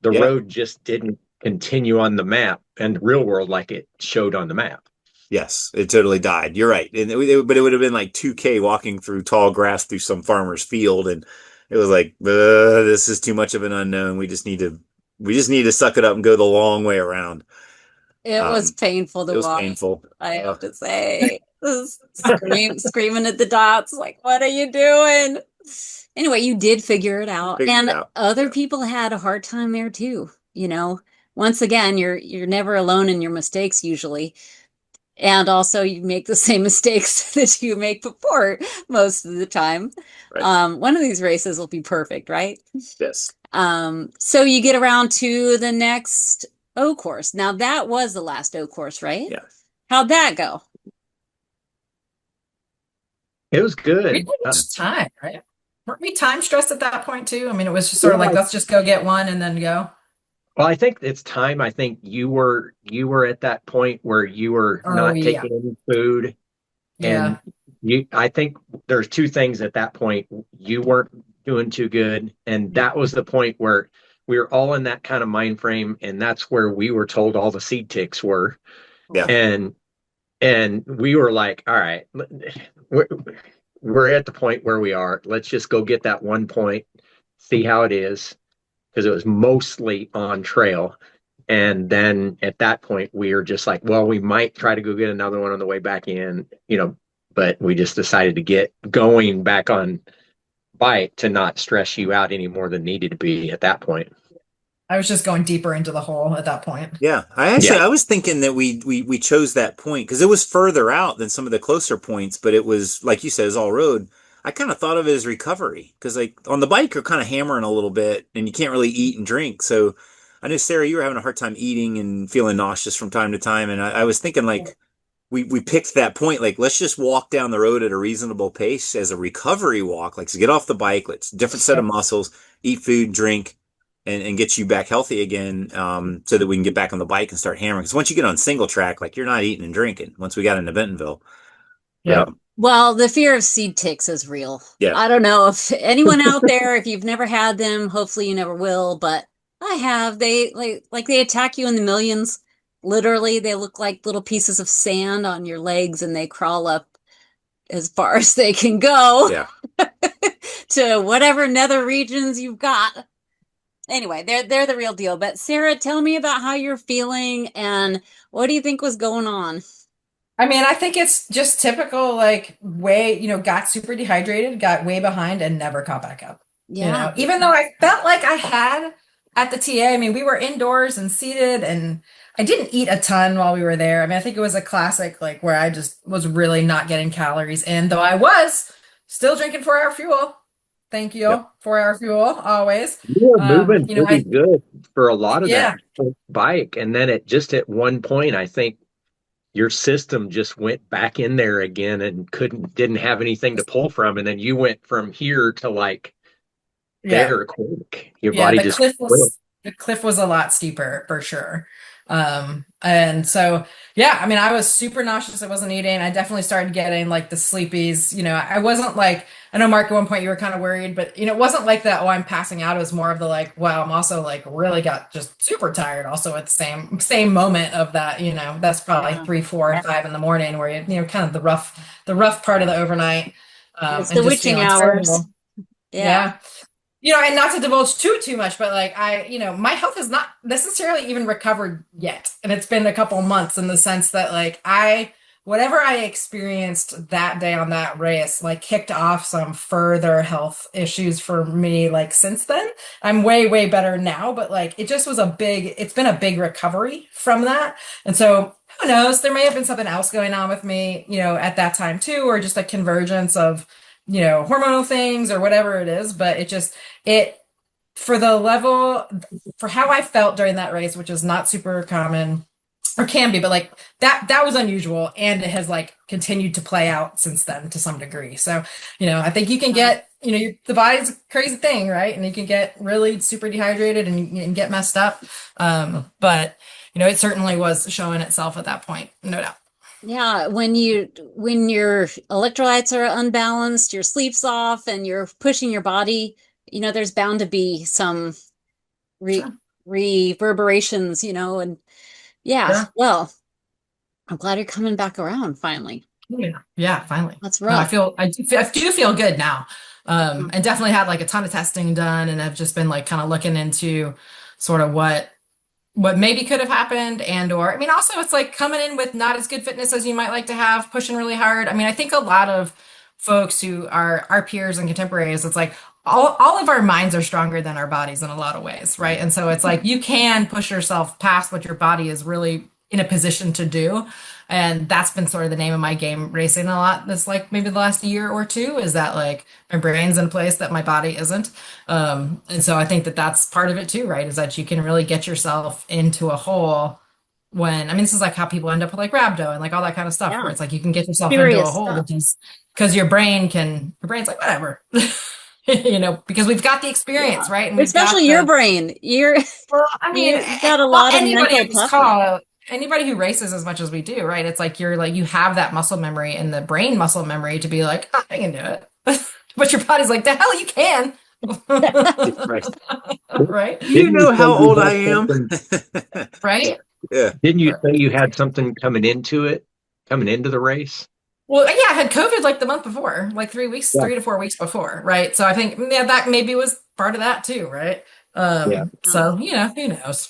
The road just didn't continue on the map and real world like it showed on the map. Yes, it totally died. You're right. But it would have been like 2K walking through tall grass through some farmer's field. And it was like, this is too much of an unknown. We just need to suck it up and go the long way around. It was painful to watch. It was painful. I have to say. Screaming at the dots, like, what are you doing? Anyway, you did figure it out. Other people had a hard time there too. Once again, you're never alone in your mistakes usually. And also you make the same mistakes that you make before most of the time. Right. One of these races will be perfect, right? Yes. So you get around to the next O course. Now that was the last O course, right? Yeah. How'd that go? It was good. We didn't time, right? Weren't we time stressed at that point too? I mean, it was just sort of like, let's just go get one and then go. Well, I think it's time. I think you were at that point where you were not taking any food. And I think there's two things at that point. You weren't doing too good. And that was the point where we were all in that kind of mind frame. And that's where we were told all the seed ticks were. Yeah. And we were like, all right, we're at the point where we are. Let's just go get that 1 point, see how it is. Because it was mostly on trail. And then at that point, we were just like, well, we might try to go get another one on the way back in, but we just decided to get going back on bike to not stress you out any more than needed to be at that point. I was just going deeper into the hole at that point. Yeah. I was thinking that we chose that point because it was further out than some of the closer points, but it was, like you said, it was all road. I kind of thought of it as recovery because like on the bike, you're kind of hammering a little bit and you can't really eat and drink. So I know, Sarah, you were having a hard time eating and feeling nauseous from time to time. And I was thinking like we picked that point, like let's just walk down the road at a reasonable pace as a recovery walk. Like, so get off the bike, let's different set of muscles, eat food, drink, and get you back healthy again, so that we can get back on the bike and start hammering. Because once you get on single track, like you're not eating and drinking once we got into Bentonville. Yeah. Well, the fear of seed ticks is real. Yeah. I don't know if anyone out there, if you've never had them, hopefully you never will, but I have. They they attack you in the millions. Literally, they look like little pieces of sand on your legs and they crawl up as far as they can go to whatever nether regions you've got. Anyway, they're the real deal. But Sarah, tell me about how you're feeling and what do you think was going on? I mean, I think it's just typical, like got super dehydrated, got way behind and never caught back up. Yeah. Even though I felt like I had at the TA, I mean, we were indoors and seated and I didn't eat a ton while we were there. I mean, I think it was a classic, like where I just was really not getting calories in, though I was still drinking 4-hour fuel. Thank you. Yep. 4-hour fuel, always. You were moving pretty good for a lot of that bike. And then at one point, I think your system just went back in there again and didn't have anything to pull from. And then you went from here to like there quick. Your body just the cliff was a lot steeper for sure. And so, I mean, I was super nauseous. I wasn't eating. I definitely started getting like the sleepies, I wasn't like, I know Mark, at one point you were kind of worried, but it wasn't like that. Oh, I'm passing out. It was more of the like, wow, I'm also like really got just super tired also at the same moment of that, that's probably 3, 4, 5 in the morning where you kind of the rough part of the overnight. It's the witching hours. Yeah. And not to divulge too much, but like my health is not necessarily even recovered yet. And it's been a couple months in the sense that like whatever I experienced that day on that race, like kicked off some further health issues for me, like since then. I'm way, way better now, but like it's been a big recovery from that. And so who knows, there may have been something else going on with me, at that time too, or just a convergence of, hormonal things or whatever it is, but it for the level for how I felt during that race, which is not super common or can be, but like that was unusual, and it has like continued to play out since then to some degree. So, I think you can get, the body's a crazy thing, right? And you can get really super dehydrated and you can get messed up. But it certainly was showing itself at that point, no doubt. Yeah, when your electrolytes are unbalanced, your sleep's off, and you're pushing your body, there's bound to be some Sure. reverberations, and yeah, Yeah. well, I'm glad you're coming back around finally. Yeah, finally. That's No, rough. I do feel good now. And definitely had like a ton of testing done, and I've just been like kind of looking into sort of what maybe could have happened, and or I mean also it's like coming in with not as good fitness as you might like to have, pushing really hard. I mean, I think a lot of folks who are our peers and contemporaries, it's like all of our minds are stronger than our bodies in a lot of ways, right? And so it's like you can push yourself past what your body is really in a position to do. And that's been sort of the name of my game racing a lot this like maybe the last year or two, is that like my brain's in a place that my body isn't. And so I think that that's part of it too, right? Is that you can really get yourself into a hole when, I mean, this is like how people end up with like rhabdo and like all that kind of stuff, where Yeah, it's like you can get yourself into a serious hole stuff. because your brain's like, whatever, because we've got the experience, Yeah, right? And we've got especially your the, brain. well, I mean, You've got a well, lot of anybody mental who's toughness. called, anybody who races as much as we do, right? It's like you have that muscle memory and the brain muscle memory to be like, "Oh, I can do it," but your body's like, the hell you can, Right. right? Do you Didn't you know say how you old I had am? something? Right? Yeah. Didn't you say you had something coming into the race? Well, yeah, I had COVID like the month before, like 3 weeks, Yeah. 3 to 4 weeks before, right? So I think yeah, that maybe was part of that too, right? Yeah. Yeah, So who knows?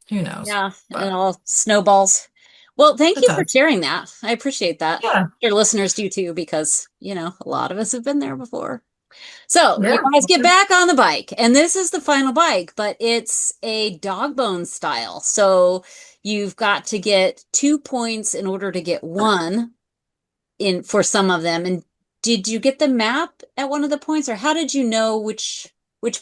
Who knows? yeah, and But all snowballs. Well, thank it you for does. sharing that. I appreciate that. Yeah. Your listeners do too, because, a lot of us have been there before. So you Yeah. guys get back on the bike, and this is the final bike, but it's a dog bone style. So you've got to get 2 points in order to get one in for some of them. And did you get the map at one of the points, or how did you know which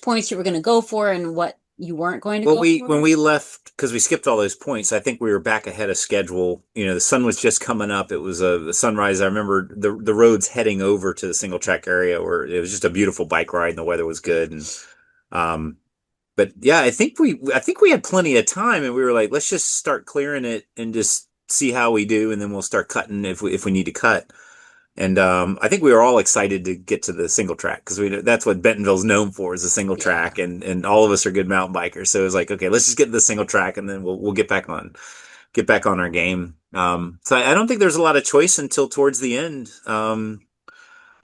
points you were going to go for and what you weren't going to Well, go we for? when we left, because we skipped all those points, I think we were back ahead of schedule. The sun was just coming up. It was a sunrise. I remember the roads heading over to the single track area where it was just a beautiful bike ride and the weather was good. And um, but yeah, I think we had plenty of time, and we were like, let's just start clearing it and just see how we do, and then we'll start cutting if we need to cut. And I think we were all excited to get to the single track because that's what Bentonville's known for, is a single Yeah. track, and all of us are good mountain bikers. So it was like, okay, let's just get to the single track, and then we'll get back on our game. So I don't think there's a lot of choice until towards the end,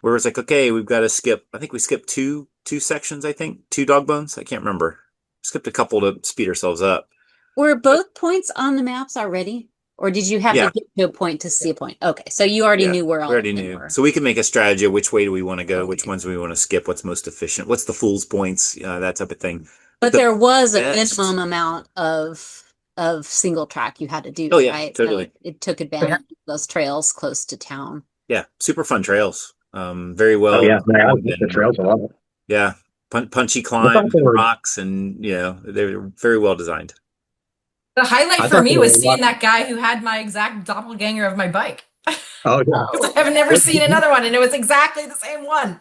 where it's like, okay, we've got to skip. I think we skipped two sections. I think two dog bones. I can't remember. Skipped a couple to speed ourselves up. Were But both points on the maps already? Or did you have to yeah, get to a point to see a point? Okay, so you already yeah, knew where we all of already them knew. were. So we can make a strategy of which way do we want to go, which Okay. ones we want to skip, what's most efficient, what's the fool's points, that type of thing. But But the there was a minimum best, amount of single track you had to do, oh yeah, right? So totally. it took Yeah. advantage of those trails close to town. Yeah, super fun trails. Very Oh well yeah. Man, I designed, like the and trails a lot. yeah, punchy I thought climbs they and were. rocks, and they were very well designed. The highlight I for thought they me were was a seeing lot. that guy who had my exact doppelganger of my bike. Oh yeah. Because Oh, I've never What, seen another one, and it was exactly the same one.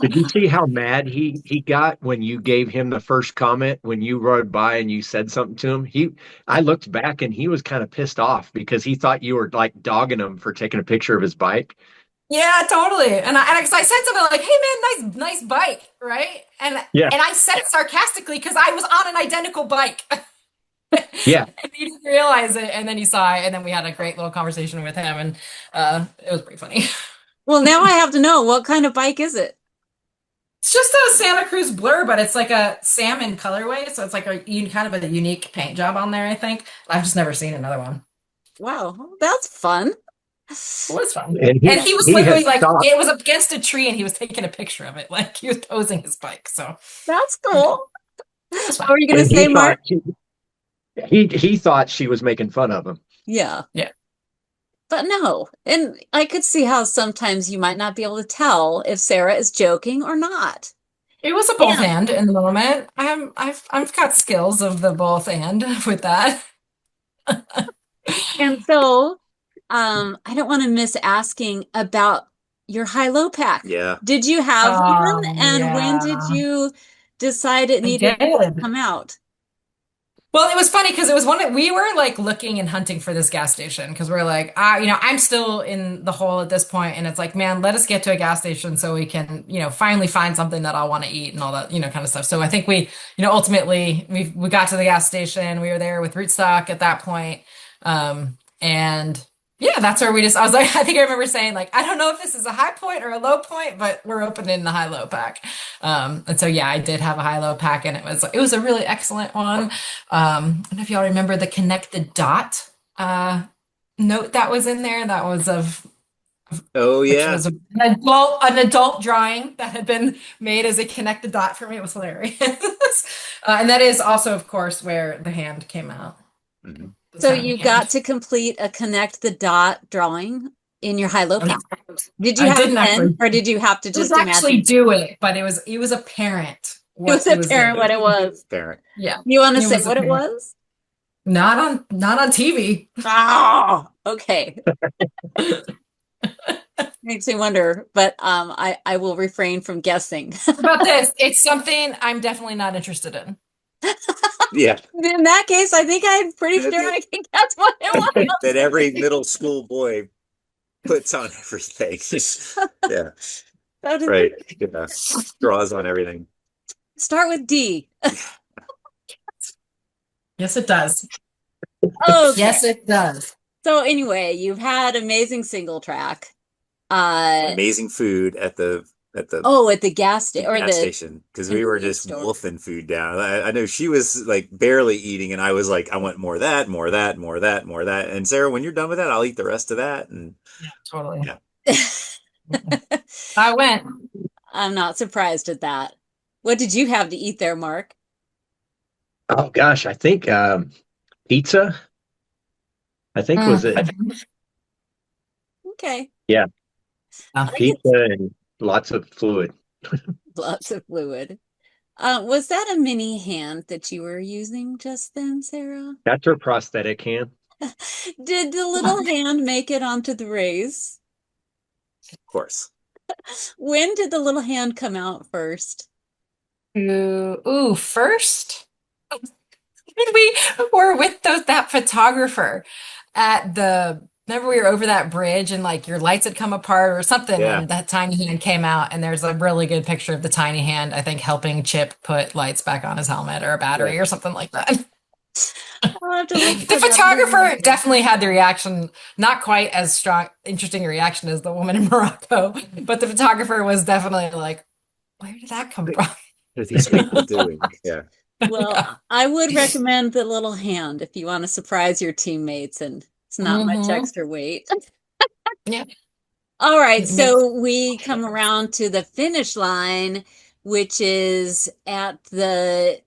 did you see how mad he got when you gave him the first comment when you rode by and you said something to him? I looked back and he was kind of pissed off because he thought you were like dogging him for taking a picture of his bike. Yeah, totally. And I said something like, "Hey man, nice bike, right?" Yeah. And I said it sarcastically because I was on an identical bike. Yeah. And he didn't realize it, and then he saw it, and then we had a great little conversation with him, and it was pretty funny. well, now I have to know what kind of bike is it? It's just a Santa Cruz blur, but it's like a salmon colorway, so it's like kind of a unique paint job on there, I think. I've just never seen another one. Wow, that's fun. It was fun. And And he was he had literally like, stopped. it was against a tree and he was taking a picture of it. Like he was posing his bike. So That's you know, cool. it was What fun. were you going And to say, Mark? he thought she was making fun of him. Yeah. Yeah. But no, and I could see how sometimes you might not be able to tell if Sarah is joking or not. It was a both And and in the moment. I've got skills of the both and with that. and so I don't want to miss asking about your high-low pack. Yeah. Did you have one? And when did Yeah. you decide it I needed to did. come out? Well, it was funny because it was one that we were like looking and hunting for this gas station because we're like, I'm still in the hole at this point, and it's like, man, let us get to a gas station so we can, finally find something that I'll want to eat and all that, kind of stuff. So I think we, ultimately we got to the gas station. We were there with Rootstock at that point. And yeah, that's where I was like, I think I remember saying like, I don't know if this is a high point or a low point, but we're opening the high-low pack. And so yeah, I did have a high-low pack, and it was a really excellent one. I don't know if y'all remember the connect the dot note that was in there. That was Oh which yeah. was an adult drawing that had been made as a connect the dot for me. It was hilarious. And that is also, of course, where the hand came out. Mhm. The So tiny you hand. got to complete a connect the dot drawing in your high-low pack. Did you I have a didn't pen, actually. or did you have to It was just actually imagine? do it, but it was apparent It was what it was going apparent to what it be. was. Parent. Yeah, You want to it say was what it apparent. was? Not on TV. Oh, okay. Makes me wonder, but I will refrain from guessing. How about this? It's something I'm definitely not interested in. Yeah. In that case, I think I'm pretty sure I can guess what it was. That every middle school boy puts on everything. Yeah. That is- Right. Yeah. Draws on everything. Start with D. Yes, it does. Okay. Yes, it does. So anyway, you've had amazing single track. Uh Amazing food at the at the oh, at the gas station or gas the station because we were convenience just store. wolfing food down. I know she was like barely eating, and I was like, I want more of that, more of that, more of that, more of that. And Sarah, when you're done with that, I'll eat the rest of that. And Yeah, totally. yeah, I went. I'm not surprised at that. What did you have to eat there, Mark? Oh gosh, I think pizza. I think was it. Mhm. Okay. Yeah, I Yeah. get pizza and lots of fluid. lots of fluid. Was that a mini hand that you were using just then, Sarah? That's her prosthetic hand. Did the little hand make it onto the race? of course. When did the little hand come out first? First, we were with that photographer at remember we were over that bridge and like your lights had come apart or something, Yeah. and that tiny hand came out, and there's a really good picture of the tiny hand, I think, helping Chip put lights back on his helmet or a battery Yeah. or something like that. I'll have to look The for that photographer video. definitely had the reaction, not quite as strong, interesting a reaction as the woman in Morocco, but the photographer was definitely like, where did that come from? What are these people doing? Yeah. Well, Yeah. I would recommend the little hand if you want to surprise your teammates and it's not much Mhm. extra weight. Yeah. All right, It makes so we come around to the finish line, which is at the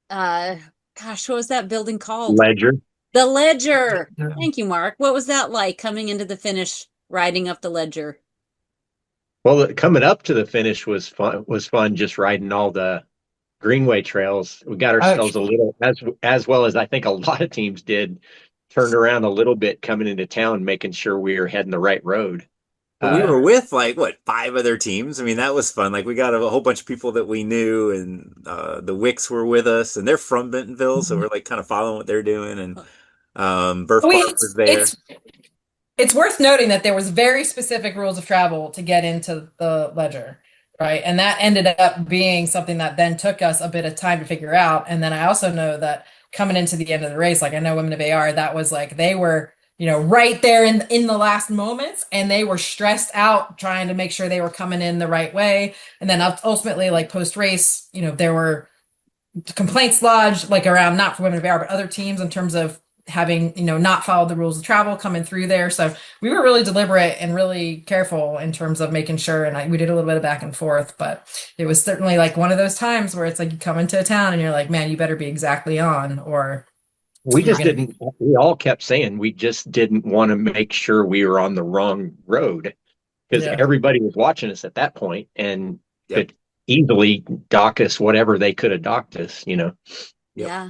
gosh, what was that building called? Ledger. The Ledger. Thank you, Mark. What was that like coming into the finish, riding up the Ledger? Well, coming up to the finish was fun. Was fun just riding all the greenway trails. We got ourselves a little, as well as I think a lot of teams did, turned around a little bit coming into town, making sure we were heading the right road. But we were with like what, 5 other teams. I mean, that was fun. Like we got a whole bunch of people that we knew, and the Wicks were with us, and they're from Bentonville, so we're like kind of following what they're doing. And Burf we Park was there. it's worth noting that there was very specific rules of travel to get into the Ledger, right? And that ended up being something that then took us a bit of time to figure out. And then I also know that coming into the end of the race, like I know Women of AR, that was like right there in the last moments, and they were stressed out trying to make sure they were coming in the right way. And then ultimately, like post race, there were complaints lodged, like around not for Women of AR, but other teams in terms of having, not followed the rules of travel coming through there. So we were really deliberate and really careful in terms of making sure. And we did a little bit of back and forth, but it was certainly like one of those times where it's like you come into a town and you're like, man, you better be exactly on, or We you're just going to didn't, we all kept saying we just didn't want to make sure we were on the wrong road because yeah. everybody was watching us at that point and Yep. could easily dock us whatever they could have docked us. Yep. Yeah.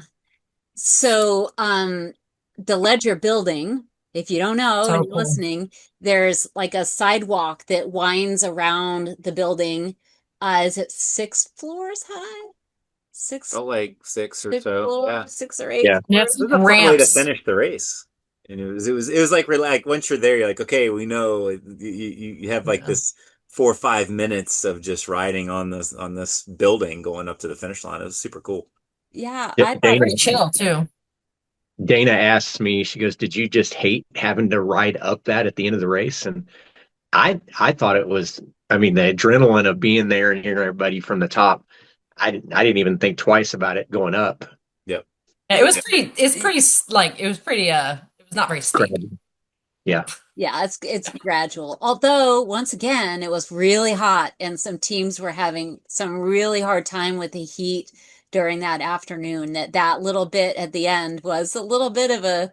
So, the Ledger building, if you don't know So and you're cool. listening, there's like a sidewalk that winds around the building. Is it 6 floors high? Six, Felt like 6 or six so. floors, Yeah. 6 or 8 Yeah. Yeah, floors. It was a fun way to ramps. finish the race. And it was like once you're there, you're like, okay, we know you have like Yeah. this 4 or 5 minutes of just riding on this building going up to the finish line. It was super cool. Yeah, D- I thought Dana, Pretty chill too. Dana asked me, she goes, "Did you just hate having to ride up that at the end of the race?" And I thought it was, I mean, the adrenaline of being there and hearing everybody from the top. I didn't even think twice about it going up. Yep. Yeah, it was pretty it was not very steep. Yeah. yeah, it's gradual. Although once again, it was really hot and some teams were having some really hard time with the heat during that afternoon. That little bit at the end was a little bit of a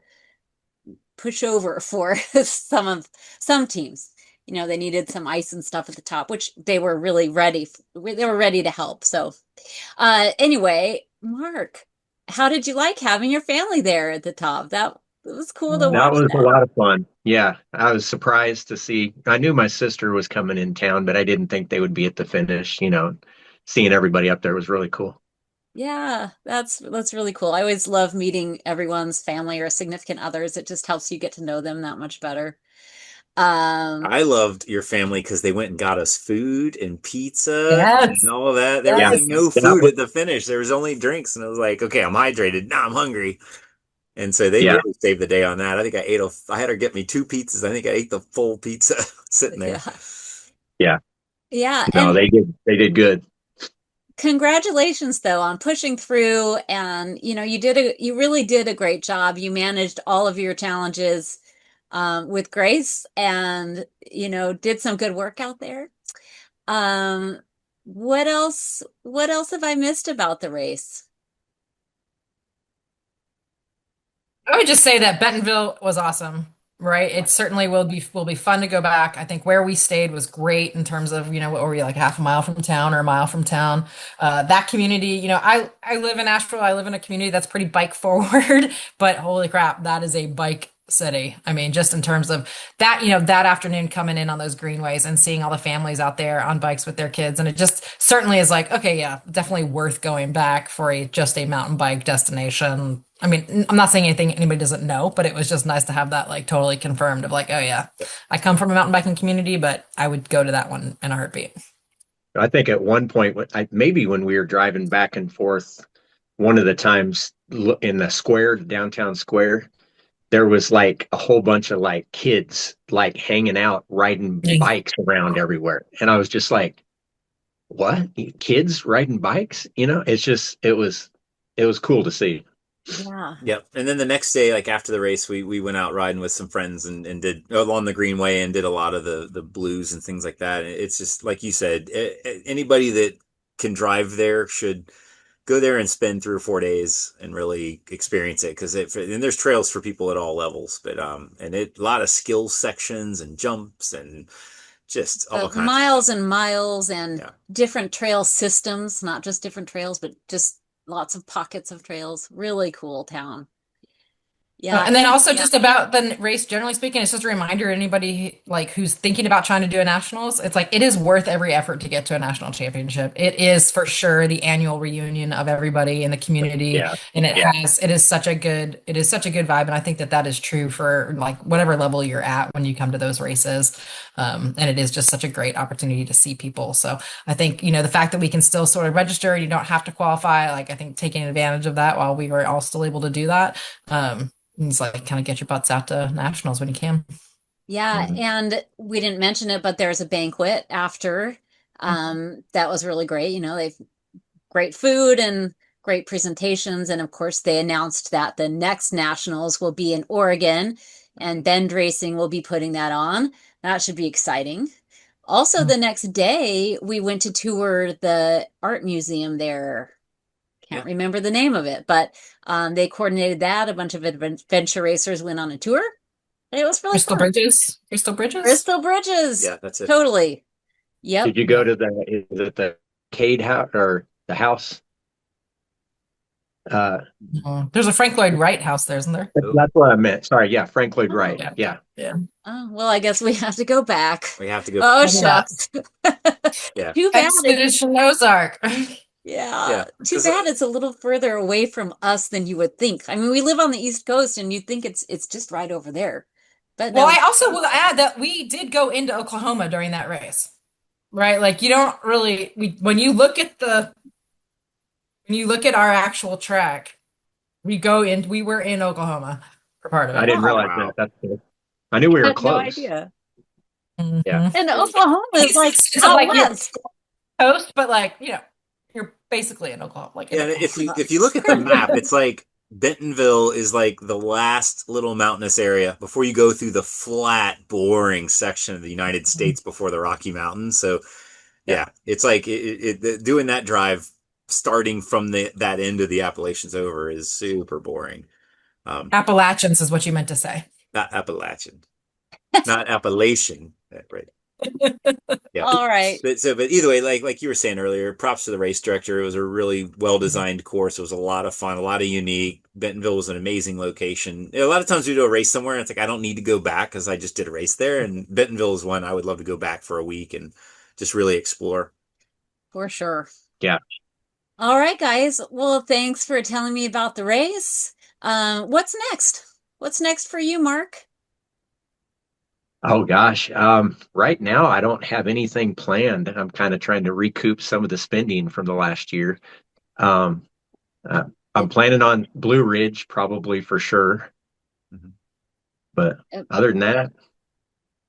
pushover for some teams. They needed some ice and stuff at the top, which they were really ready. They were ready to help. So, anyway, Mark, how did you like having your family there at the top? That it was cool to That watch was a that. lot of fun. Yeah. I was surprised to see. I knew my sister was coming in town, but I didn't think they would be at the finish. Seeing everybody up there was really cool. Yeah, that's really cool. I always love meeting everyone's family or significant others. It just helps you get to know them that much better. Um, I loved your family because they went and got us food and pizza and Yes. all of that. There was Yeah. like yes, no That food was, at the finish. There was only drinks, and I was like, okay, I'm hydrated. Now I'm hungry. And so they yeah. really saved the day on that. I think I had her get me 2 pizzas. I think I ate the full pizza sitting there. yeah, Yeah. yeah. No, And they did good. congratulations though on pushing through, and you really did a great job. You managed all of your challenges with grace, and did some good work out there. Um, what else have I missed about the race? I would just say that Bentonville was awesome, right? It certainly will be fun to go back. I think where we stayed was great in terms of, what were we like half a mile from town or a mile from town. That community, I live in Asheville. I live in a community that's pretty bike forward, but holy crap, that is a bike city. I mean, just in terms of that, that afternoon coming in on those greenways and seeing all the families out there on bikes with their kids. And it just certainly is like, okay, yeah, definitely worth going back for just a mountain bike destination. I mean, I'm not saying anything anybody doesn't know, but it was just nice to have that like totally confirmed of like, oh yeah, I come from a mountain biking community, but I would go to that one in a heartbeat. I think at one point, maybe when we were driving back and forth, one of the times in the square, downtown square, there was like a whole bunch of like kids like hanging out, riding Yeah. bikes around everywhere. And I was just like, what? Kids riding bikes? It was cool to see. Yeah. Yep. And then the next day, like after the race, we went out riding with some friends and did along the Greenway and did a lot of the blues and things like that. It's just like you said, anybody that can drive there should go there and spend 3 or 4 days and really experience it because and there's trails for people at all levels, but a lot of skill sections and jumps and just all kinds of Miles stuff. and miles and Yeah. different trail systems, not just different trails, but just lots of pockets of trails. Really cool town. Yeah. And then also just about the race, generally speaking, it's just a reminder to anybody like who's thinking about trying to do a nationals. It's like it is worth every effort to get to a national championship. It is for sure the annual reunion of everybody in the community, Yeah. and it is such a good vibe. And I think that that is true for like whatever level you're at when you come to those races. And it is just such a great opportunity to see people. So I think the fact that we can still sort of register, you don't have to qualify. Like I think taking advantage of that while we were all still able to do that. And it's like kind of get your butts out to nationals when you can. Yeah, Mhm. and we didn't mention it, but there's a banquet after. That was really great. They've great food and great presentations. And of course, they announced that the next nationals will be in Oregon and Bend Racing will be putting that on. That should be exciting. Also, the next day, we went to tour the art museum there. Yeah. Can't remember the name of it, but they coordinated that. A bunch of adventure racers went on a tour. And it was really Crystal fun. Bridges. Crystal Bridges. Bristol Bridges. Yeah, that's it. Totally. Yep. Did you go to is it the Cade house or the house? Oh, there's a Frank Lloyd Wright house there, isn't there? That's what I meant. Sorry. Yeah. Frank Lloyd Wright. Yeah. Yeah. Yeah. Oh, well, I guess we have to go back. We have to go. Oh, Maybe not. shucks. Yeah. Too bad. Expedition Ozark. Yeah. Too 'Cause, bad it's a little further away from us than you would think. I mean, we live on the East Coast and you'd think it's just right over there. But Well, no. I also will add that we did go into Oklahoma during that race, right? Like you don't really when you look at our actual track, we were in Oklahoma for part of I it. didn't realize Wow. that. That's cool. I knew we I were had no close. idea. Yeah. And Oklahoma is like It's out like you're west. coast, but like, you're basically in Oklahoma. Like in Yeah, and Oklahoma. if you look at the map, it's like Bentonville is like the last little mountainous area before you go through the flat, boring section of the United States before the Rocky Mountains. So yeah, it's like doing that drive starting from that end of the Appalachians over is super boring. Appalachians is what you meant to say. Not Appalachian, not Appalachian, right? Yeah. All right. But either way, like you were saying earlier, props to the race director. It was a really well-designed course. It was a lot of fun, a lot of unique. Bentonville was an amazing location. A lot of times we do a race somewhere, and it's like I don't need to go back because I just did a race there. And Bentonville is one I would love to go back for a week and just really explore. For sure. Yeah. All right, guys. Well, thanks for telling me about the race. What's next? What's next for you, Mark? Oh gosh. Right now I don't have anything planned. I'm kind of trying to recoup some of the spending from the last year. Um, I'm planning on Blue Ridge probably for sure. Mhm. But It, other than that,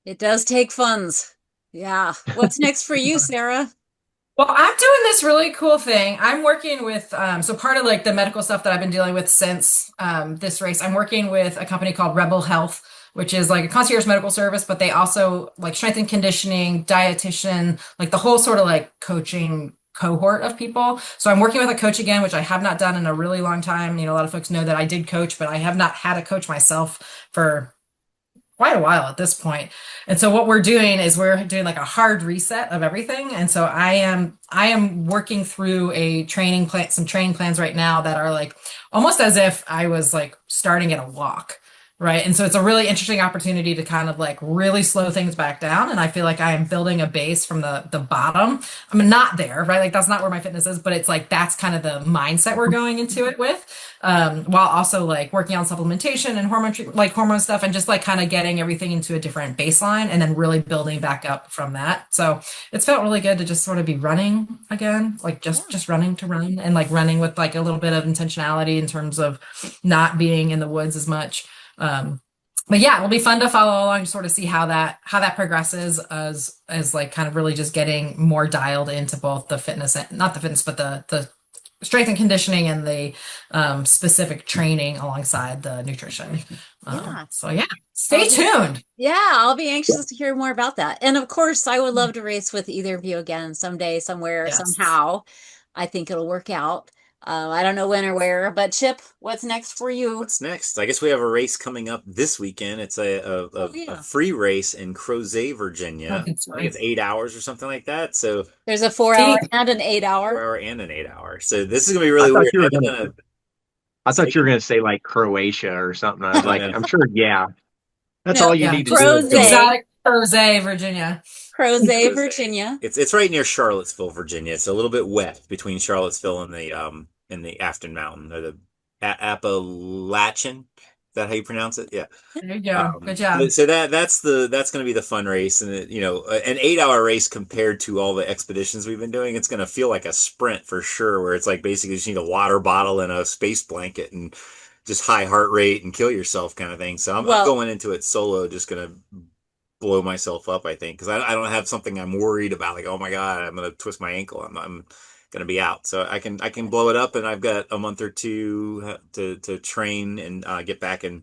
it does take funds. Yeah. What's next for you, Sarah? Well, I'm doing this really cool thing. I'm working with, so part of like the medical stuff that I've been dealing with since this race, I'm working with a company called Rebel Health, which is like a concierge medical service, but they also like strength and conditioning, dietitian, like the whole sort of like coaching cohort of people. So I'm working with a coach again, which I have not done in a really long time. A lot of folks know that I did coach, but I have not had a coach myself for quite a while at this point. And so what we're doing is we're doing like a hard reset of everything. And so I am working through a training plan, some training plans right now that are like almost as if I was like starting at a walk. Right. And so it's a really interesting opportunity to kind of like really slow things back down. And I feel like I am building a base from the bottom. I'm not there, right? Like that's not where my fitness is, but it's like that's kind of the mindset we're going into it with. While also like working on supplementation and hormone stuff and just like kind of getting everything into a different baseline and then really building back up from that. So it's felt really good to just sort of be running again, like just running to run and like running with like a little bit of intentionality in terms of not being in the woods as much. But yeah, it'll be fun to follow along to sort of see how that progresses as like kind of really just getting more dialed into both the fitness and not the fitness, but the strength and conditioning and the specific training alongside the nutrition. Yeah. So yeah, stay tuned. Yeah, I'll be anxious to hear more about that. And of course, I would love to race with either of you again someday, somewhere, Yes. somehow. I think it'll work out. I don't know when or where, but Chip, what's next for you? What's next? I guess we have a race coming up this weekend. It's a free race in Crozet, Virginia. I think it's 8 hours or something like that. So There's a 4 hour and an 8 hour. 4 hour and an 8 hour. So this is gonna be really weird. I thought you were gonna say like Croatia or something. I was like, I'm sure, yeah. That's No, all you need to do. Crozet. Exotic Crozet, Virginia. Crozet, Virginia. It's right near Charlottesville, Virginia. It's a little bit west between Charlottesville and the Afton Mountain or the Appalachian. Is that how you pronounce it? Yeah. There you go. Good job. So that's going to be the fun race, and an 8 hour race compared to all the expeditions we've been doing, it's going to feel like a sprint for sure. Where it's like basically you just need a water bottle and a space blanket and just high heart rate and kill yourself kind of thing. So I'm going into it solo, just going to blow myself up, I think, because I don't have something I'm worried about, like, oh my God, I'm going to twist my ankle. I'm going to be out. So I can blow it up, and I've got a month or two to train and get back in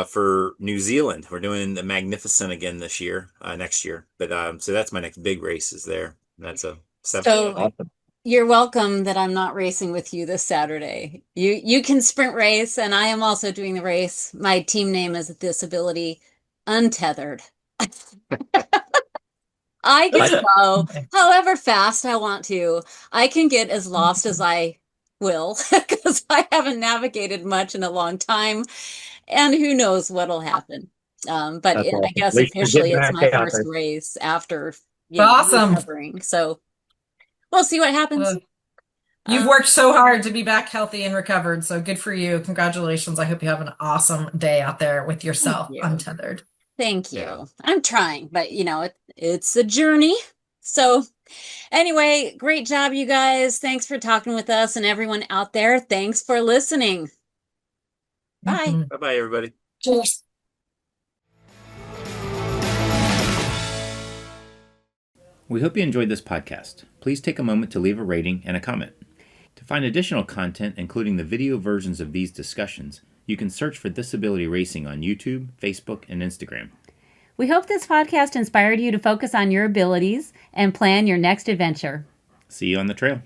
for New Zealand. We're doing the Magnificent again this year, next year. But so that's my next big race is there. That's a awesome. You're welcome that I'm not racing with you this Saturday. You can sprint race, and I am also doing the race. My team name is thisABILITY Untethered. I get to go however fast I want to. I can get as lost as I will because I haven't navigated much in a long time, and who knows what'll happen. But I guess officially it's my first race after recovering. So we'll see what happens. You've worked so hard to be back healthy and recovered. So good for you. Congratulations. I hope you have an awesome day out there with yourself, untethered. Thank you. Yeah. I'm trying, but it's a journey. So anyway, great job, you guys. Thanks for talking with us, and everyone out there, thanks for listening. Bye. Bye-bye, everybody. Cheers. We hope you enjoyed this podcast. Please take a moment to leave a rating and a comment. To find additional content, including the video versions of these discussions, you can search for thisABILITY Racing on YouTube, Facebook, and Instagram. We hope this podcast inspired you to focus on your abilities and plan your next adventure. See you on the trail.